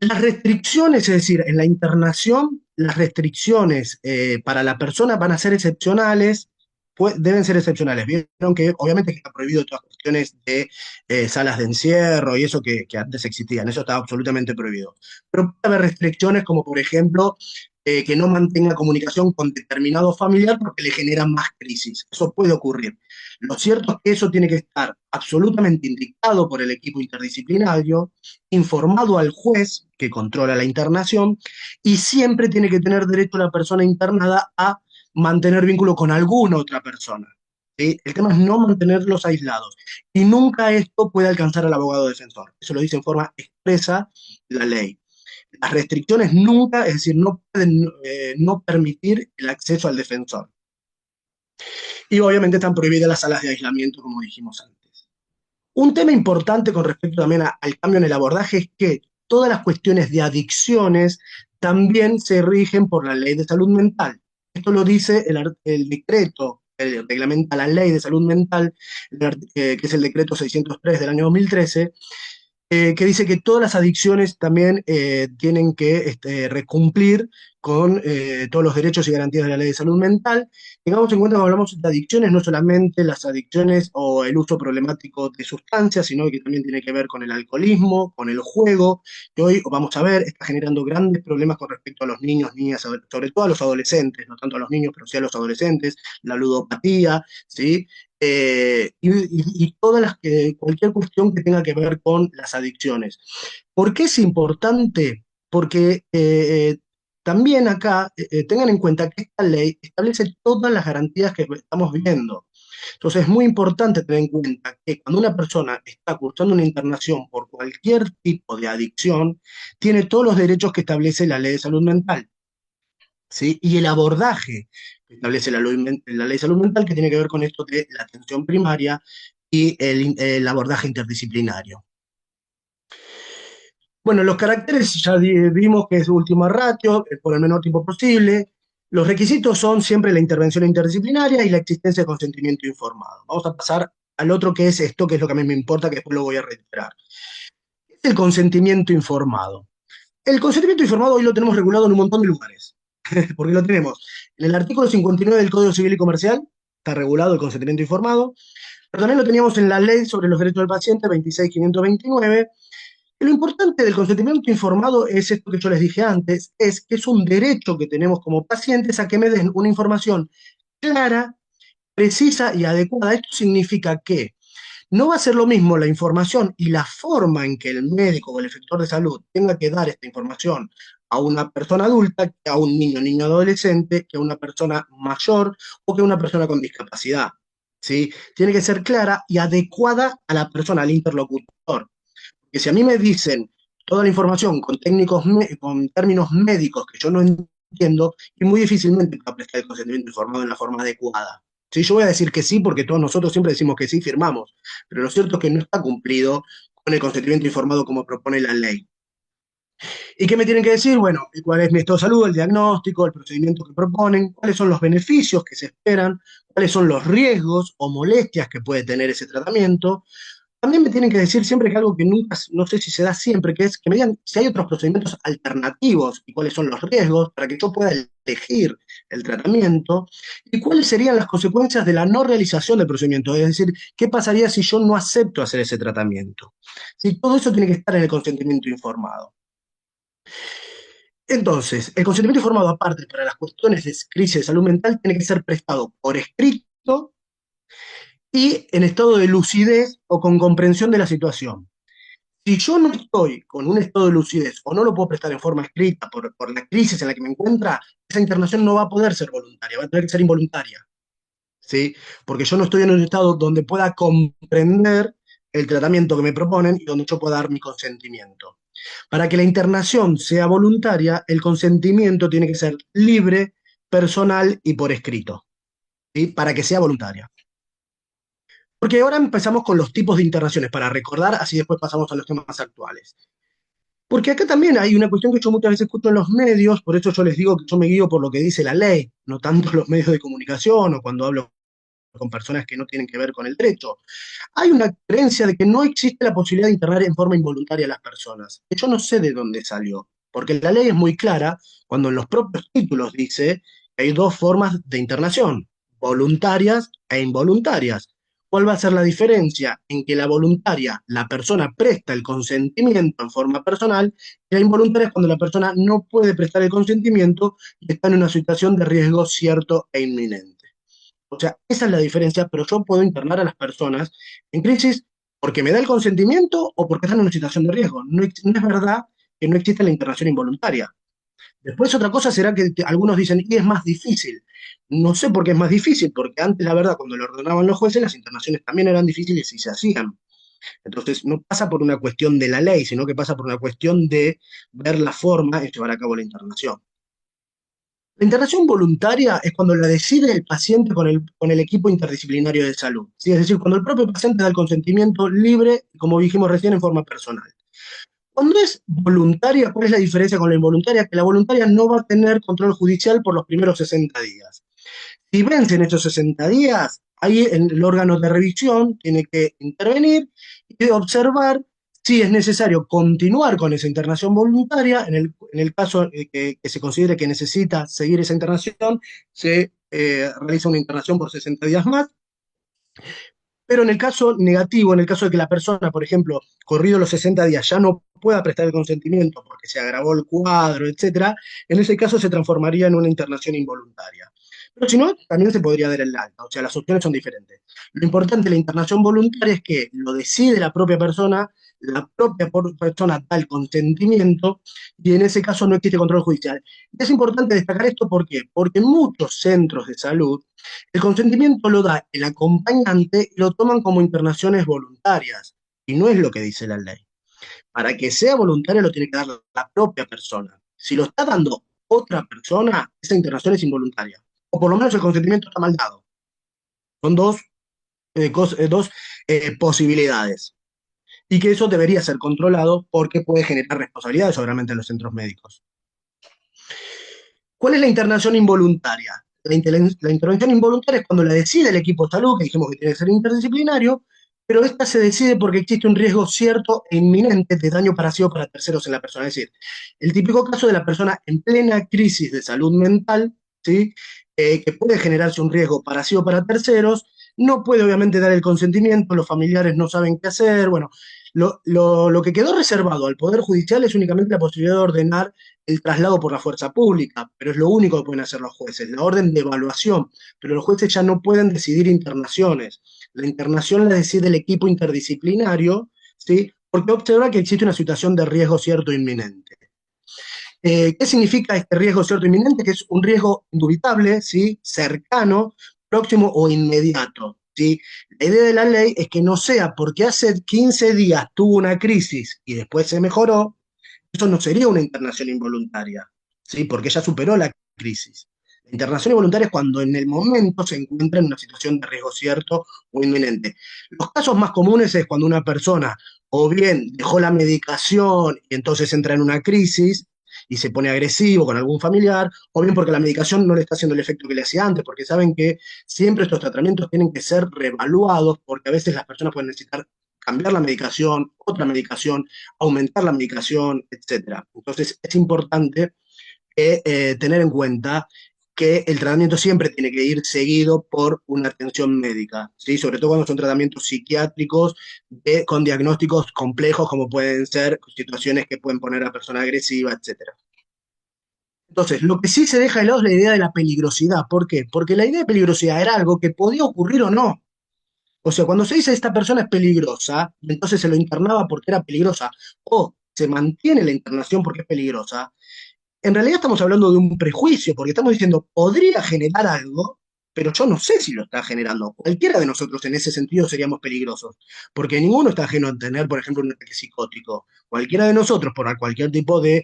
Las restricciones, es decir, en la internación, las restricciones para la persona van a ser excepcionales, deben ser excepcionales. Vieron que obviamente está prohibido todas las cuestiones de salas de encierro y eso que antes existían, eso estaba absolutamente prohibido. Pero puede haber restricciones como, por ejemplo, que no mantenga comunicación con determinado familiar porque le generan más crisis. Eso puede ocurrir. Lo cierto es que eso tiene que estar absolutamente indicado por el equipo interdisciplinario, informado al juez que controla la internación, y siempre tiene que tener derecho la persona internada a mantener vínculo con alguna otra persona. ¿Sí? El tema es no mantenerlos aislados. Y nunca esto puede alcanzar al abogado defensor. Eso lo dice en forma expresa la ley. Las restricciones nunca, es decir, no pueden no permitir el acceso al defensor. Y obviamente están prohibidas las salas de aislamiento, como dijimos antes. Un tema importante con respecto también al cambio en el abordaje es que todas las cuestiones de adicciones también se rigen por la ley de salud mental. Esto lo dice el decreto que reglamenta la ley de salud mental, que es el decreto 603 del año 2013, que dice que todas las adicciones también tienen que recumplir con todos los derechos y garantías de la ley de salud mental. Tengamos en cuenta cuando hablamos de adicciones, no solamente las adicciones o el uso problemático de sustancias, sino que también tiene que ver con el alcoholismo, con el juego, que hoy vamos a ver está generando grandes problemas con respecto a los niños, niñas, sobre todo a los adolescentes, no tanto a los niños, pero sí a los adolescentes, la ludopatía, ¿sí? Y todas cualquier cuestión que tenga que ver con las adicciones. ¿Por qué es importante? Porque también acá tengan en cuenta que esta ley establece todas las garantías que estamos viendo. Entonces es muy importante tener en cuenta que cuando una persona está cursando una internación por cualquier tipo de adicción, tiene todos los derechos que establece la ley de salud mental. ¿Sí? Y el abordaje que establece la ley de salud mental, que tiene que ver con esto de la atención primaria y el abordaje interdisciplinario. Bueno, los caracteres ya vimos que es última ratio, por el menor tiempo posible. Los requisitos son siempre la intervención interdisciplinaria y la existencia de consentimiento informado. Vamos a pasar al otro, que es esto, que es lo que a mí me importa, que después lo voy a reiterar. ¿Qué es el consentimiento informado? El consentimiento informado hoy lo tenemos regulado en un montón de lugares, porque lo tenemos en el artículo 59 del Código Civil y Comercial, está regulado el consentimiento informado, pero también lo teníamos en la Ley sobre los Derechos del Paciente, 26.529. Y lo importante del consentimiento informado es esto que yo les dije antes, es que es un derecho que tenemos como pacientes a que me den una información clara, precisa y adecuada. Esto significa que no va a ser lo mismo la información y la forma en que el médico o el efector de salud tenga que dar esta información a una persona adulta, que a un niño, niño adolescente, que a una persona mayor o que a una persona con discapacidad. ¿Sí? Tiene que ser clara y adecuada a la persona, al interlocutor. Porque si a mí me dicen toda la información con con términos médicos que yo no entiendo, y muy difícilmente va a prestar el consentimiento informado en la forma adecuada. Sí, yo voy a decir que sí porque todos nosotros siempre decimos que sí, firmamos, pero lo cierto es que no está cumplido con el consentimiento informado como propone la ley. ¿Y qué me tienen que decir? Bueno, cuál es mi estado de salud, el diagnóstico, el procedimiento que proponen, cuáles son los beneficios que se esperan, cuáles son los riesgos o molestias que puede tener ese tratamiento. También me tienen que decir siempre que algo que nunca, no sé si se da siempre, que es que me digan si hay otros procedimientos alternativos y cuáles son los riesgos para que yo pueda elegir el tratamiento y cuáles serían las consecuencias de la no realización del procedimiento. Es decir, qué pasaría si yo no acepto hacer ese tratamiento. ¿Sí? Todo eso tiene que estar en el consentimiento informado. Entonces, el consentimiento informado, aparte, para las cuestiones de crisis de salud mental, tiene que ser prestado por escrito y en estado de lucidez o con comprensión de la situación. Si yo no estoy con un estado de lucidez o no lo puedo prestar en forma escrita por la crisis en la que me encuentra, esa internación no va a poder ser voluntaria, va a tener que ser involuntaria, ¿sí? Porque yo no estoy en un estado donde pueda comprender el tratamiento que me proponen y donde yo pueda dar mi consentimiento. Para que la internación sea voluntaria, el consentimiento tiene que ser libre, personal y por escrito, ¿sí? Para que sea voluntaria. Porque ahora empezamos con los tipos de internaciones para recordar, así después pasamos a los temas actuales. Porque acá también hay una cuestión que yo muchas veces escucho en los medios, por eso yo les digo que yo me guío por lo que dice la ley, no tanto los medios de comunicación o cuando hablo con personas que no tienen que ver con el derecho. Hay una creencia de que no existe la posibilidad de internar en forma involuntaria a las personas. Yo no sé de dónde salió, porque la ley es muy clara cuando en los propios títulos dice que hay dos formas de internación, voluntarias e involuntarias. ¿Cuál va a ser la diferencia? En que la voluntaria, la persona presta el consentimiento en forma personal, y la involuntaria es cuando la persona no puede prestar el consentimiento y está en una situación de riesgo cierto e inminente. O sea, esa es la diferencia, pero yo puedo internar a las personas en crisis porque me da el consentimiento o porque están en una situación de riesgo. No, no es verdad que no existe la internación involuntaria. Después otra cosa será que algunos dicen, y es más difícil. No sé por qué es más difícil, porque antes, la verdad, cuando lo ordenaban los jueces, las internaciones también eran difíciles y se hacían. Entonces, no pasa por una cuestión de la ley, sino que pasa por una cuestión de ver la forma de llevar a cabo la internación. La internación voluntaria es cuando la decide el paciente con el equipo interdisciplinario de salud, ¿sí? Es decir, cuando el propio paciente da el consentimiento libre, como dijimos recién, en forma personal. Cuando es voluntaria, ¿cuál es la diferencia con la involuntaria? Que la voluntaria no va a tener control judicial por los primeros 60 días. Si vencen esos 60 días, ahí el órgano de revisión tiene que intervenir y observar si es necesario continuar con esa internación voluntaria. En el caso que se considere que necesita seguir esa internación, se realiza una internación por 60 días más. Pero en el caso negativo, en el caso de que la persona, por ejemplo, corrido los 60 días, ya no pueda prestar el consentimiento porque se agravó el cuadro, etcétera, en ese caso se transformaría en una internación involuntaria. Pero si no, también se podría dar el alta, o sea, las opciones son diferentes. Lo importante de la internación voluntaria es que lo decide la propia persona da el consentimiento y en ese caso no existe control judicial. Y es importante destacar esto, ¿por qué? Porque en muchos centros de salud el consentimiento lo da el acompañante y lo toman como internaciones voluntarias, y no es lo que dice la ley. Para que sea voluntaria lo tiene que dar la propia persona. Si lo está dando otra persona, esa internación es involuntaria. O por lo menos el consentimiento está mal dado. Son dos posibilidades. Y que eso debería ser controlado porque puede generar responsabilidades, obviamente, en los centros médicos. ¿Cuál es la internación involuntaria? La intervención involuntaria es cuando la decide el equipo de salud, que dijimos que tiene que ser interdisciplinario, pero esta se decide porque existe un riesgo cierto e inminente de daño para sí o para terceros en la persona. Es decir, el típico caso de la persona en plena crisis de salud mental, ¿sí? Que puede generarse un riesgo para sí o para terceros, no puede obviamente dar el consentimiento, los familiares no saben qué hacer. Bueno, lo que quedó reservado al Poder Judicial es únicamente la posibilidad de ordenar el traslado por la fuerza pública, pero es lo único que pueden hacer los jueces, la orden de evaluación, pero los jueces ya no pueden decidir internaciones. La internación la decide el equipo interdisciplinario, ¿sí? Porque observa que existe una situación de riesgo cierto e inminente. ¿Qué significa este riesgo cierto e inminente? Que es un riesgo indubitable, ¿sí? Cercano, próximo o inmediato, ¿sí? La idea de la ley es que no sea porque hace 15 días tuvo una crisis y después se mejoró, eso no sería una internación involuntaria, ¿sí? Porque ella superó la crisis. La internación involuntaria es cuando en el momento se encuentra en una situación de riesgo cierto o inminente. Los casos más comunes es cuando una persona o bien dejó la medicación y entonces entra en una crisis, y se pone agresivo con algún familiar, o bien porque la medicación no le está haciendo el efecto que le hacía antes, porque saben que siempre estos tratamientos tienen que ser reevaluados, porque a veces las personas pueden necesitar cambiar la medicación, otra medicación, aumentar la medicación, etcétera. Entonces es importante tener en cuenta que el tratamiento siempre tiene que ir seguido por una atención médica, ¿sí? Sobre todo cuando son tratamientos psiquiátricos con diagnósticos complejos como pueden ser situaciones que pueden poner a la persona agresiva, etcétera. Entonces, lo que sí se deja de lado es la idea de la peligrosidad. ¿Por qué? Porque la idea de peligrosidad era algo que podía ocurrir o no. O sea, cuando se dice esta persona es peligrosa, y entonces se lo internaba porque era peligrosa, o se mantiene la internación porque es peligrosa, en realidad estamos hablando de un prejuicio, porque estamos diciendo, podría generar algo, pero yo no sé si lo está generando. Cualquiera de nosotros en ese sentido seríamos peligrosos, porque ninguno está ajeno a tener, por ejemplo, un ataque psicótico. Cualquiera de nosotros, por cualquier tipo de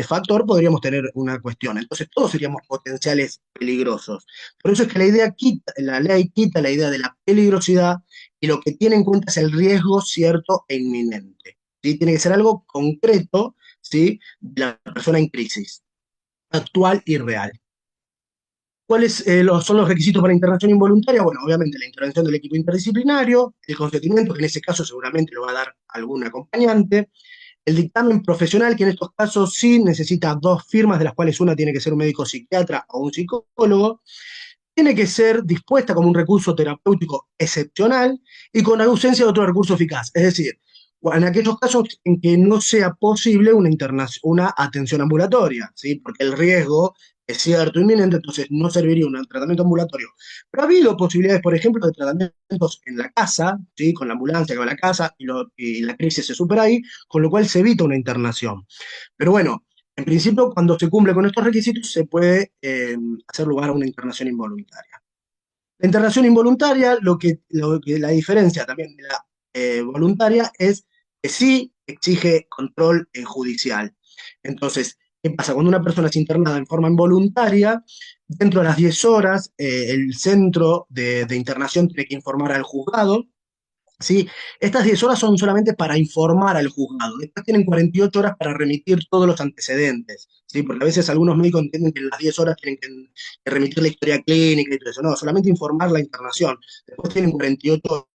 factor, podríamos tener una cuestión. Entonces, todos seríamos potenciales peligrosos. Por eso es que la idea quita, la ley quita la idea de la peligrosidad y lo que tiene en cuenta es el riesgo cierto e inminente. ¿Sí? Tiene que ser algo concreto, ¿sí? De la persona en crisis, actual y real. ¿Cuáles son los requisitos para internación involuntaria? Bueno, obviamente la intervención del equipo interdisciplinario, el consentimiento, que en ese caso seguramente lo va a dar algún acompañante, el dictamen profesional, que en estos casos sí necesita dos firmas, de las cuales una tiene que ser un médico psiquiatra o un psicólogo, tiene que ser dispuesta como un recurso terapéutico excepcional y con ausencia de otro recurso eficaz. Es decir, en aquellos casos en que no sea posible una atención ambulatoria, ¿sí? Porque el riesgo es cierto, inminente, entonces no serviría un tratamiento ambulatorio. Pero ha habido posibilidades, por ejemplo, de tratamientos en la casa, ¿sí? Con la ambulancia que va a la casa y la crisis se supera ahí, con lo cual se evita una internación. Pero bueno, en principio, cuando se cumple con estos requisitos, se puede hacer lugar a una internación involuntaria. La internación involuntaria, la diferencia también de la voluntaria es que sí exige control judicial. Entonces, ¿qué pasa? Cuando una persona es internada en forma involuntaria, dentro de las 10 horas, el centro de internación tiene que informar al juzgado. ¿Sí? Estas 10 horas son solamente para informar al juzgado. Después tienen 48 horas para remitir todos los antecedentes, ¿sí? Porque a veces algunos médicos entienden que en las 10 horas tienen que remitir la historia clínica y todo eso. No, solamente informar la internación. Después tienen 48 horas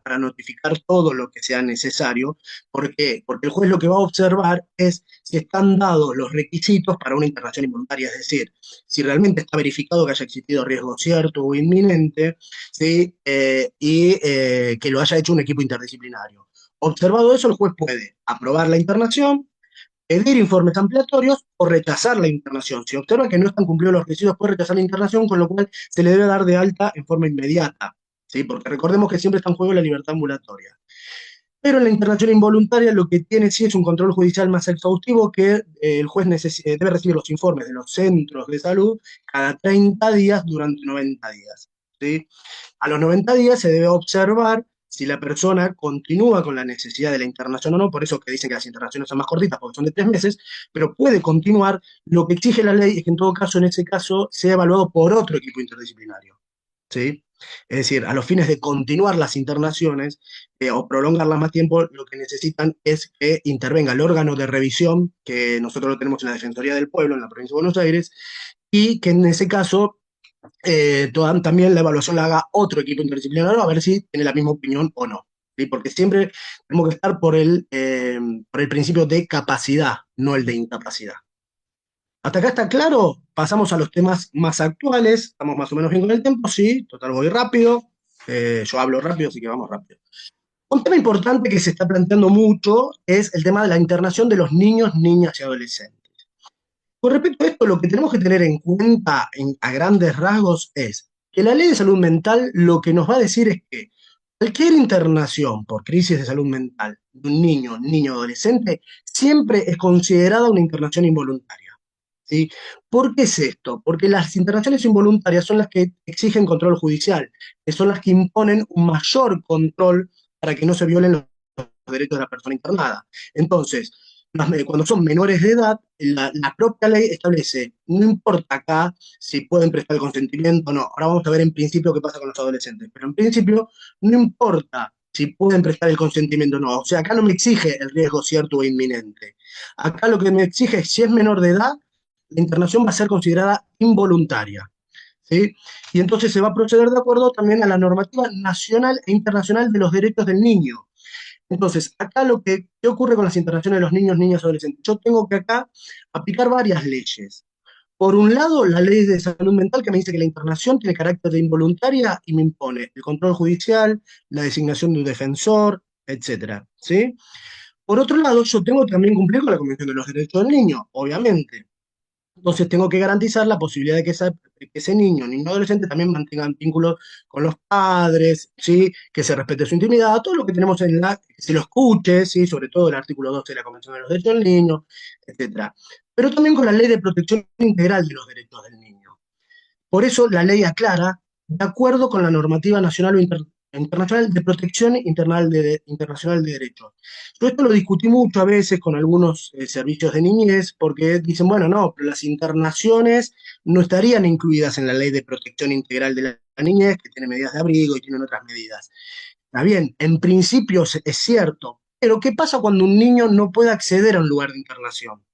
para notificar todo lo que sea necesario. ¿Por qué? Porque el juez lo que va a observar es si están dados los requisitos para una internación involuntaria, es decir, si realmente está verificado que haya existido riesgo cierto o inminente, ¿sí? Que lo haya hecho un equipo interdisciplinario. Observado eso, el juez puede aprobar la internación, pedir informes ampliatorios o rechazar la internación. Si observa que no están cumplidos los requisitos, puede rechazar la internación, con lo cual se le debe dar de alta en forma inmediata, ¿sí? Porque recordemos que siempre está en juego la libertad ambulatoria. Pero en la internación involuntaria lo que tiene sí es un control judicial más exhaustivo, que el juez debe recibir los informes de los centros de salud cada 30 días durante 90 días. ¿Sí? A los 90 días se debe observar si la persona continúa con la necesidad de la internación o no, por eso que dicen que las internaciones son más cortitas, porque son de 3 meses, pero puede continuar. Lo que exige la ley es que en todo caso, en ese caso, sea evaluado por otro equipo interdisciplinario. ¿Sí? Es decir, a los fines de continuar las internaciones o prolongarlas más tiempo, lo que necesitan es que intervenga el órgano de revisión, que nosotros lo tenemos en la Defensoría del Pueblo, en la provincia de Buenos Aires, y que en ese caso también la evaluación la haga otro equipo interdisciplinario a ver si tiene la misma opinión o no. ¿Sí? Porque siempre tenemos que estar por el principio de capacidad, no el de incapacidad. ¿Hasta acá está claro? Pasamos a los temas más actuales. Estamos más o menos bien con el tiempo, sí. Total, voy rápido. Yo hablo rápido, así que vamos rápido. Un tema importante que se está planteando mucho es el tema de la internación de los niños, niñas y adolescentes. Con respecto a esto, lo que tenemos que tener en cuenta a grandes rasgos es que la ley de salud mental lo que nos va a decir es que cualquier internación por crisis de salud mental de un niño o adolescente siempre es considerada una internación involuntaria. ¿Sí? ¿Por qué es esto? Porque las internaciones involuntarias son las que exigen control judicial, que son las que imponen un mayor control para que no se violen los derechos de la persona internada. Entonces, cuando son menores de edad, la propia ley establece, no importa acá si pueden prestar el consentimiento o no, ahora vamos a ver en principio qué pasa con los adolescentes, pero en principio no importa si pueden prestar el consentimiento o no. O sea, acá no me exige el riesgo cierto o inminente. Acá lo que me exige es si es menor de edad, la internación va a ser considerada involuntaria. ¿Sí? Y entonces se va a proceder de acuerdo también a la normativa nacional e internacional de los derechos del niño. Entonces, acá ¿qué ocurre con las internaciones de los niños, niñas, adolescentes? Yo tengo que acá aplicar varias leyes. Por un lado, la ley de salud mental que me dice que la internación tiene carácter de involuntaria y me impone el control judicial, la designación de un defensor, etcétera, ¿sí? Por otro lado, yo tengo que también cumplir con la Convención de los Derechos del Niño, obviamente. Entonces tengo que garantizar la posibilidad de que ese niño, niño adolescente también mantengan vínculos con los padres, ¿sí? Que se respete su intimidad, todo lo que tenemos que se lo escuche, ¿sí? Sobre todo el artículo 12 de la Convención de los Derechos del Niño, etcétera. Pero también con la Ley de Protección Integral de los Derechos del Niño. Por eso la ley aclara, de acuerdo con la normativa nacional o internacional de protección internacional de derechos. Yo esto lo discutí mucho a veces con algunos servicios de niñez, porque dicen, bueno, no, pero las internaciones no estarían incluidas en la ley de protección integral de la niñez, que tiene medidas de abrigo y tienen otras medidas. Está bien, en principio es cierto, pero ¿qué pasa cuando un niño no puede acceder a un lugar de internación?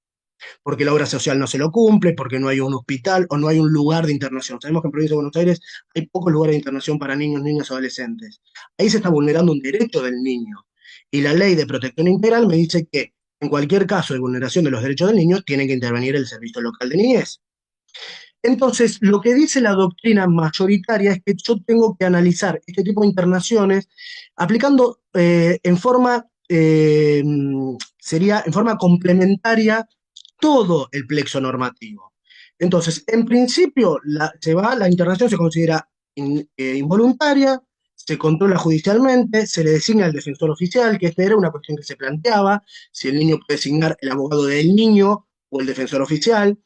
Porque la obra social no se lo cumple, porque no hay un hospital o no hay un lugar de internación. Sabemos que en Provincia de Buenos Aires hay pocos lugares de internación para niños, niñas, adolescentes. Ahí se está vulnerando un derecho del niño. Y la ley de protección integral me dice que en cualquier caso de vulneración de los derechos del niño tiene que intervenir el servicio local de niñez. Entonces, lo que dice la doctrina mayoritaria es que yo tengo que analizar este tipo de internaciones aplicando sería en forma complementaria todo el plexo normativo. Entonces, en principio, la internación se considera involuntaria, se controla judicialmente, se le designa el defensor oficial, que esta era una cuestión que se planteaba, si el niño puede designar el abogado del niño o el defensor oficial.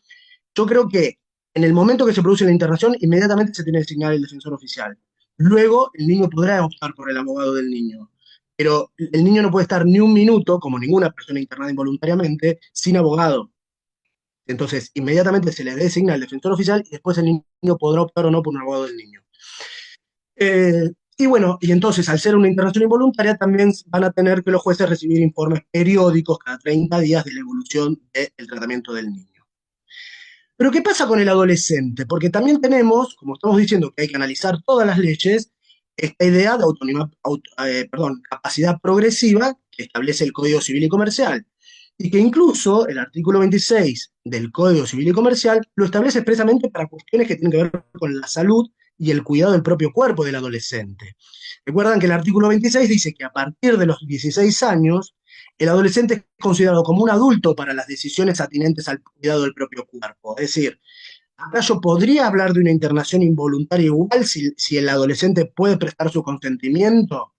Yo creo que en el momento que se produce la internación, inmediatamente se tiene que designar el defensor oficial. Luego, el niño podrá optar por el abogado del niño. Pero el niño no puede estar ni un minuto, como ninguna persona internada involuntariamente, sin abogado. Entonces, inmediatamente se le designa el defensor oficial y después el niño podrá optar o no por un abogado del niño. Y bueno, y entonces al ser una internación involuntaria también van a tener que los jueces recibir informes periódicos cada 30 días de la evolución del tratamiento del niño. Pero ¿qué pasa con el adolescente? Porque también tenemos, como estamos diciendo, que hay que analizar todas las leyes, esta idea de capacidad progresiva que establece el Código Civil y Comercial, y que incluso el artículo 26 del Código Civil y Comercial lo establece expresamente para cuestiones que tienen que ver con la salud y el cuidado del propio cuerpo del adolescente. Recuerdan que el artículo 26 dice que a partir de los 16 años, el adolescente es considerado como un adulto para las decisiones atinentes al cuidado del propio cuerpo. Es decir, acá yo podría hablar de una internación involuntaria igual si el adolescente puede prestar su consentimiento.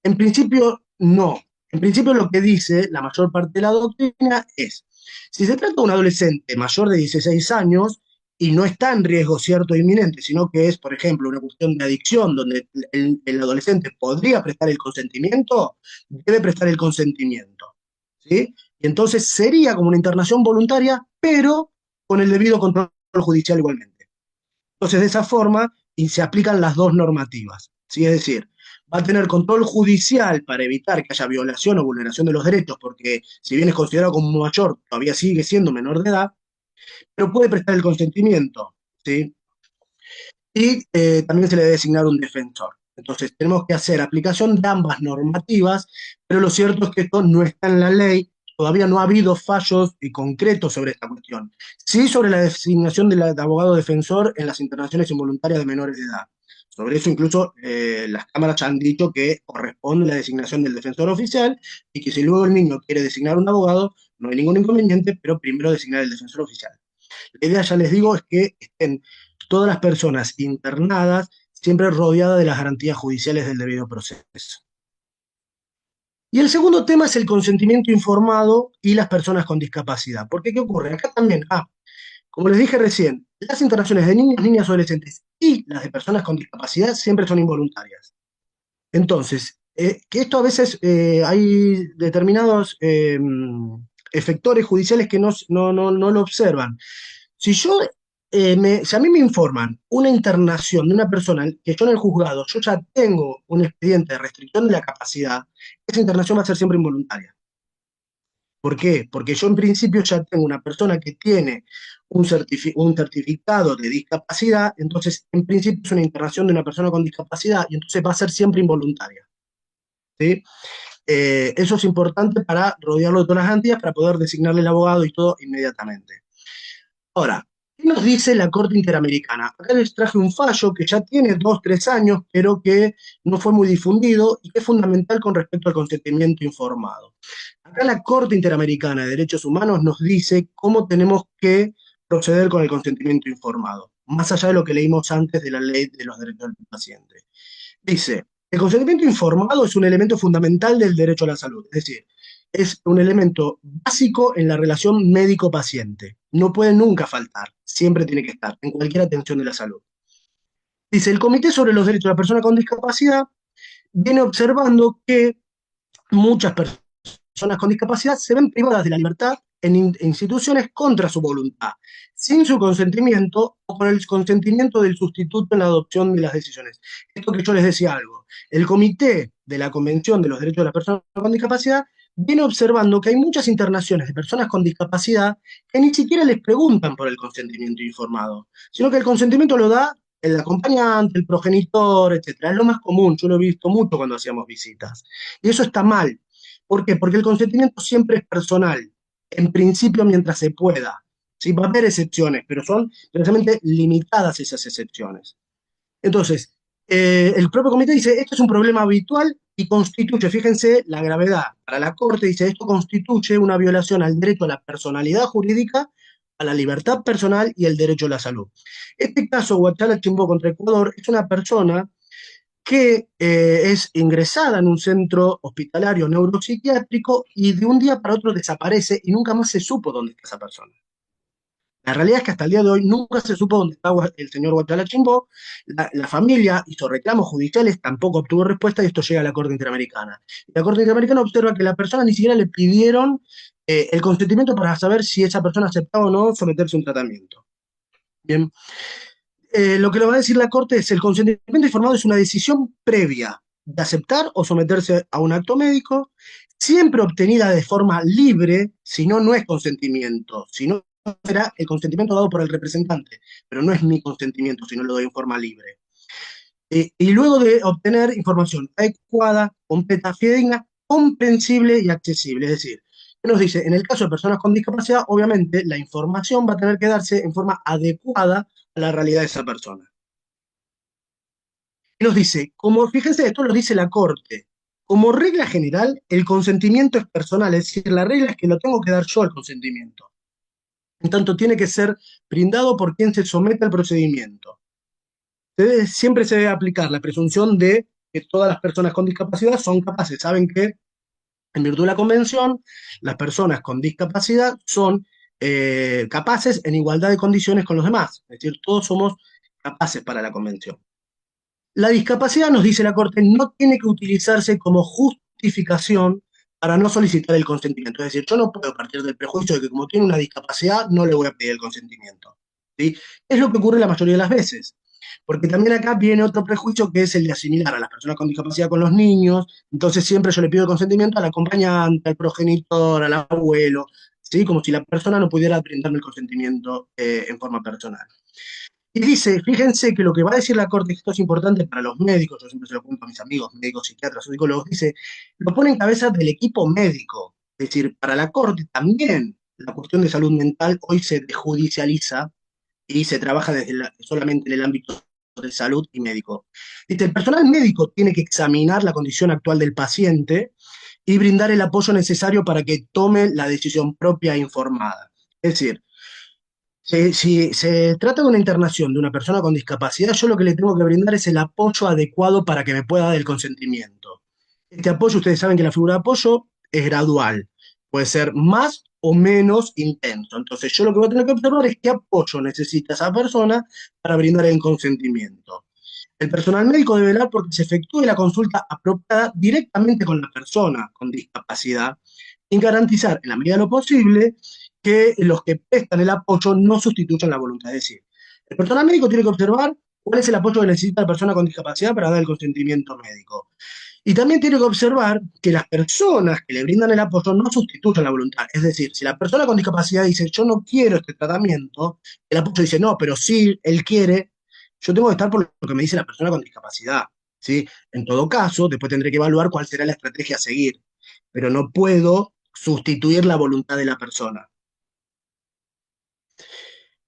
En principio, no. En principio lo que dice la mayor parte de la doctrina es, si se trata de un adolescente mayor de 16 años y no está en riesgo cierto e inminente, sino que es, por ejemplo, una cuestión de adicción donde el adolescente podría prestar el consentimiento, debe prestar el consentimiento. ¿Sí? Y entonces sería como una internación voluntaria, pero con el debido control judicial igualmente. Entonces, de esa forma, y se aplican las dos normativas. ¿Sí? Es decir, va a tener control judicial para evitar que haya violación o vulneración de los derechos, porque si bien es considerado como mayor, todavía sigue siendo menor de edad, pero puede prestar el consentimiento, ¿sí? Y también se le debe designar un defensor. Entonces, tenemos que hacer aplicación de ambas normativas, pero lo cierto es que esto no está en la ley, todavía no ha habido fallos y concretos sobre esta cuestión. Sí sobre la designación de abogado defensor en las internaciones involuntarias de menores de edad. Sobre eso incluso las cámaras ya han dicho que corresponde la designación del defensor oficial y que si luego el niño quiere designar un abogado, no hay ningún inconveniente, pero primero designar el defensor oficial. La idea, ya les digo, es que estén todas las personas internadas siempre rodeadas de las garantías judiciales del debido proceso. Y el segundo tema es el consentimiento informado y las personas con discapacidad. Porque, ¿qué ocurre? Acá también, como les dije recién, las internaciones de niños, niñas, adolescentes y las de personas con discapacidad siempre son involuntarias. Entonces, que esto a veces hay determinados efectores judiciales que no lo observan. Si yo Si a mí me informan una internación de una persona que yo en el juzgado, yo ya tengo un expediente de restricción de la capacidad, esa internación va a ser siempre involuntaria. ¿Por qué? Porque yo en principio ya tengo una persona que tiene un certificado de discapacidad, entonces en principio es una internación de una persona con discapacidad y entonces va a ser siempre involuntaria. ¿Sí? Eso es importante para rodearlo de todas las garantías, para poder designarle el abogado y todo inmediatamente. Ahora, ¿qué nos dice la Corte Interamericana? Acá les traje un fallo que ya tiene 2, 3 años, pero que no fue muy difundido y que es fundamental con respecto al consentimiento informado. Acá la Corte Interamericana de Derechos Humanos nos dice cómo tenemos que proceder con el consentimiento informado, más allá de lo que leímos antes de la Ley de los Derechos del Paciente. Dice, el consentimiento informado es un elemento fundamental del derecho a la salud, es decir, es un elemento básico en la relación médico-paciente. No puede nunca faltar, siempre tiene que estar, en cualquier atención de la salud. Dice, el Comité sobre los Derechos de la Persona con Discapacidad viene observando que muchas personas con discapacidad se ven privadas de la libertad en instituciones contra su voluntad, sin su consentimiento o con el consentimiento del sustituto en la adopción de las decisiones. Esto que yo les decía algo. El Comité de la Convención de los Derechos de las Personas con Discapacidad viene observando que hay muchas internaciones de personas con discapacidad que ni siquiera les preguntan por el consentimiento informado, sino que el consentimiento lo da el acompañante, el progenitor, etcétera. Es lo más común, yo lo he visto mucho cuando hacíamos visitas. Y eso está mal. ¿Por qué? Porque el consentimiento siempre es personal, en principio mientras se pueda. Sí, va a haber excepciones, pero son precisamente limitadas esas excepciones. Entonces, el propio comité dice, esto es un problema habitual y constituye, fíjense la gravedad, para la Corte dice, esto constituye una violación al derecho a la personalidad jurídica, a la libertad personal y el derecho a la salud. Este caso, Huachala Chimbó contra Ecuador, es una persona que es ingresada en un centro hospitalario neuropsiquiátrico y de un día para otro desaparece y nunca más se supo dónde está esa persona. La realidad es que hasta el día de hoy nunca se supo dónde está el señor Guachala Chimbó. La familia hizo reclamos judiciales, tampoco obtuvo respuesta y esto llega a la Corte Interamericana. La Corte Interamericana observa que la persona ni siquiera le pidieron el consentimiento para saber si esa persona aceptaba o no someterse a un tratamiento. Bien, lo que le va a decir la Corte es el consentimiento informado es una decisión previa de aceptar o someterse a un acto médico, siempre obtenida de forma libre, si no, no es consentimiento, si no será el consentimiento dado por el representante, pero no es mi consentimiento, si no lo doy en forma libre. Y luego de obtener información adecuada, completa, fidedigna, comprensible y accesible, es decir, ¿qué nos dice? En el caso de personas con discapacidad, obviamente la información va a tener que darse en forma adecuada a la realidad de esa persona. Y nos dice, como, fíjense, esto lo dice la Corte, como regla general, el consentimiento es personal, es decir, la regla es que lo tengo que dar yo al consentimiento. En tanto, tiene que ser brindado por quien se somete al procedimiento. Siempre se debe aplicar la presunción de que todas las personas con discapacidad son capaces. Saben que, en virtud de la Convención, las personas con discapacidad son capaces en igualdad de condiciones con los demás. Es decir, todos somos capaces para la Convención. La discapacidad, nos dice la Corte, no tiene que utilizarse como justificación para no solicitar el consentimiento. Es decir, yo no puedo partir del prejuicio de que como tiene una discapacidad no le voy a pedir el consentimiento. ¿Sí? Es lo que ocurre la mayoría de las veces. Porque también acá viene otro prejuicio que es el de asimilar a las personas con discapacidad con los niños. Entonces siempre yo le pido el consentimiento al acompañante, al progenitor, al abuelo, ¿sí? Como si la persona no pudiera brindarme el consentimiento en forma personal. Y dice, fíjense que lo que va a decir la Corte, esto es importante para los médicos, yo siempre se lo cuento a mis amigos, médicos, psiquiatras, psicólogos, dice, lo pone en cabeza del equipo médico. Es decir, para la Corte también la cuestión de salud mental hoy se judicializa y se trabaja solamente en el ámbito de salud y médico. Dice, el personal médico tiene que examinar la condición actual del paciente y brindar el apoyo necesario para que tome la decisión propia e informada. Es decir, si se trata de una internación de una persona con discapacidad, yo lo que le tengo que brindar es el apoyo adecuado para que me pueda dar el consentimiento. Este apoyo, ustedes saben que la figura de apoyo es gradual, puede ser más o menos intenso. Entonces, yo lo que voy a tener que observar es qué apoyo necesita esa persona para brindar el consentimiento. El personal médico debe velar porque se efectúe la consulta apropiada directamente con la persona con discapacidad y garantizar, en la medida de lo posible, que los que prestan el apoyo no sustituyan la voluntad. Es decir, El personal médico tiene que observar cuál es el apoyo que necesita la persona con discapacidad para dar el consentimiento médico. Y también tiene que observar que las personas que le brindan el apoyo no sustituyen la voluntad. Es decir, si la persona con discapacidad dice, yo no quiero este tratamiento, el apoyo dice, no, pero sí, él quiere, yo tengo que estar por lo que me dice la persona con discapacidad. ¿Sí? En todo caso, después tendré que evaluar cuál será la estrategia a seguir, pero no puedo sustituir la voluntad de la persona.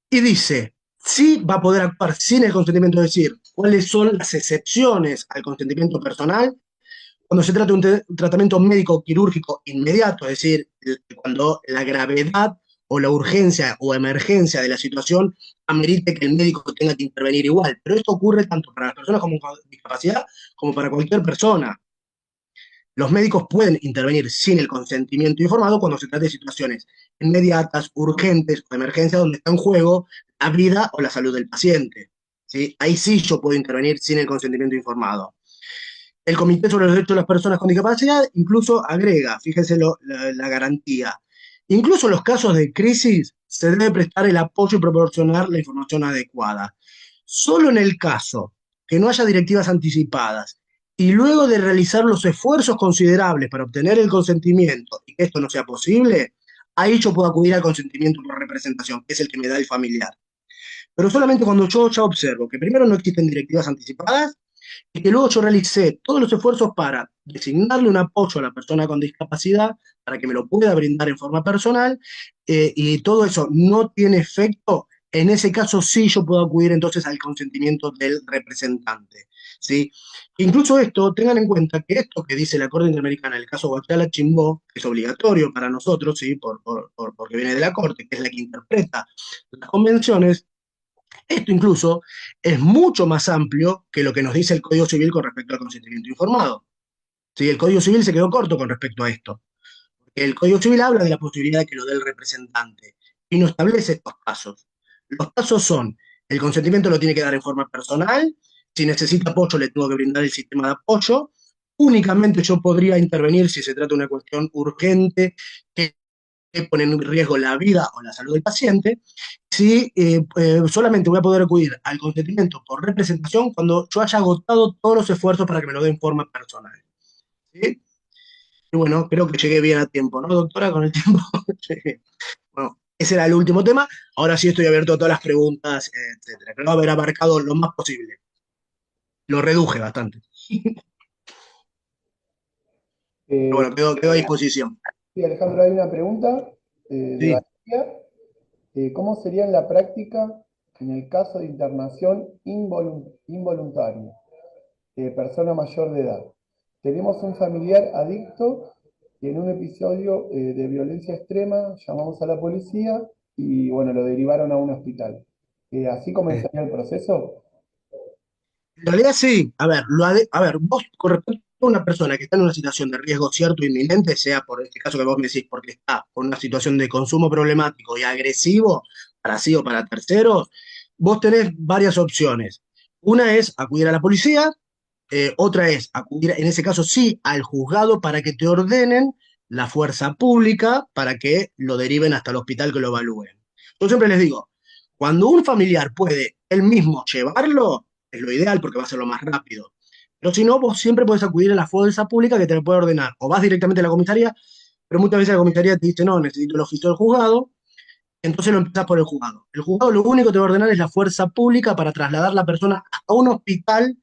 Y dice, sí va a poder actuar sin el consentimiento, es decir, cuáles son las excepciones al consentimiento personal cuando se trata de un tratamiento médico quirúrgico inmediato, es decir, cuando la gravedad o la urgencia o emergencia de la situación amerite que el médico tenga que intervenir igual. Pero esto ocurre tanto para las personas con discapacidad como para cualquier persona. Los médicos pueden intervenir sin el consentimiento informado cuando se trata de situaciones inmediatas, urgentes o emergencias donde está en juego la vida o la salud del paciente. ¿Sí? Ahí sí yo puedo intervenir sin el consentimiento informado. El Comité sobre los Derechos de las Personas con Discapacidad incluso agrega, fíjense la garantía, incluso en los casos de crisis se debe prestar el apoyo y proporcionar la información adecuada. Solo en el caso que no haya directivas anticipadas y luego de realizar los esfuerzos considerables para obtener el consentimiento y que esto no sea posible, ahí yo puedo acudir al consentimiento por representación, que es el que me da el familiar. Pero solamente cuando yo ya observo que primero no existen directivas anticipadas y que luego yo realicé todos los esfuerzos para designarle un apoyo a la persona con discapacidad para que me lo pueda brindar en forma personal, y todo eso no tiene efecto, en ese caso sí yo puedo acudir entonces al consentimiento del representante. ¿Sí? Incluso esto, tengan en cuenta que esto que dice la Corte Interamericana, el caso Guachala Chimbó, que es obligatorio para nosotros, ¿sí? Porque viene de la Corte, que es la que interpreta las convenciones, esto incluso es mucho más amplio que lo que nos dice el Código Civil con respecto al consentimiento informado. ¿Sí? El Código Civil se quedó corto con respecto a esto. El Código Civil habla de la posibilidad de que lo dé el representante y no establece estos casos. Los casos son, el consentimiento lo tiene que dar en forma personal, si necesita apoyo le tengo que brindar el sistema de apoyo, únicamente yo podría intervenir si se trata de una cuestión urgente que pone en riesgo la vida o la salud del paciente, si solamente voy a poder acudir al consentimiento por representación cuando yo haya agotado todos los esfuerzos para que me lo den en forma personal. ¿Sí? Y bueno, creo que llegué bien a tiempo, ¿no, doctora? Con el tiempo llegué. Bueno, ese era el último tema. Ahora sí estoy abierto a todas las preguntas, etcétera. Creo haber abarcado lo más posible. Lo reduje bastante. Pero Eh, bueno, quedo a disposición. sí, Alejandro, hay una pregunta de Sí. Valeria. ¿Cómo sería en la práctica en el caso de internación involuntaria de persona mayor de edad? Tenemos un familiar adicto y en un episodio de violencia extrema llamamos a la policía y bueno, lo derivaron a un hospital. ¿Así comenzaría el proceso? En realidad sí, a ver, a ver, vos con respecto a una persona que está en una situación de riesgo cierto e inminente, sea por este caso que vos me decís, porque está con una situación de consumo problemático y agresivo, para sí o para terceros, vos tenés varias opciones. Una es acudir a la policía, otra es acudir, en ese caso sí, al juzgado para que te ordenen la fuerza pública para que lo deriven hasta el hospital que lo evalúen. Yo siempre les digo, cuando un familiar puede él mismo llevarlo, es lo ideal porque va a ser lo más rápido. Pero si no, vos siempre podés acudir a la fuerza pública que te lo puede ordenar. O vas directamente a la comisaría, pero muchas veces la comisaría te dice, no, necesito el oficio del juzgado, entonces lo empezás por el juzgado. El juzgado lo único que te va a ordenar es la fuerza pública para trasladar la persona a un hospital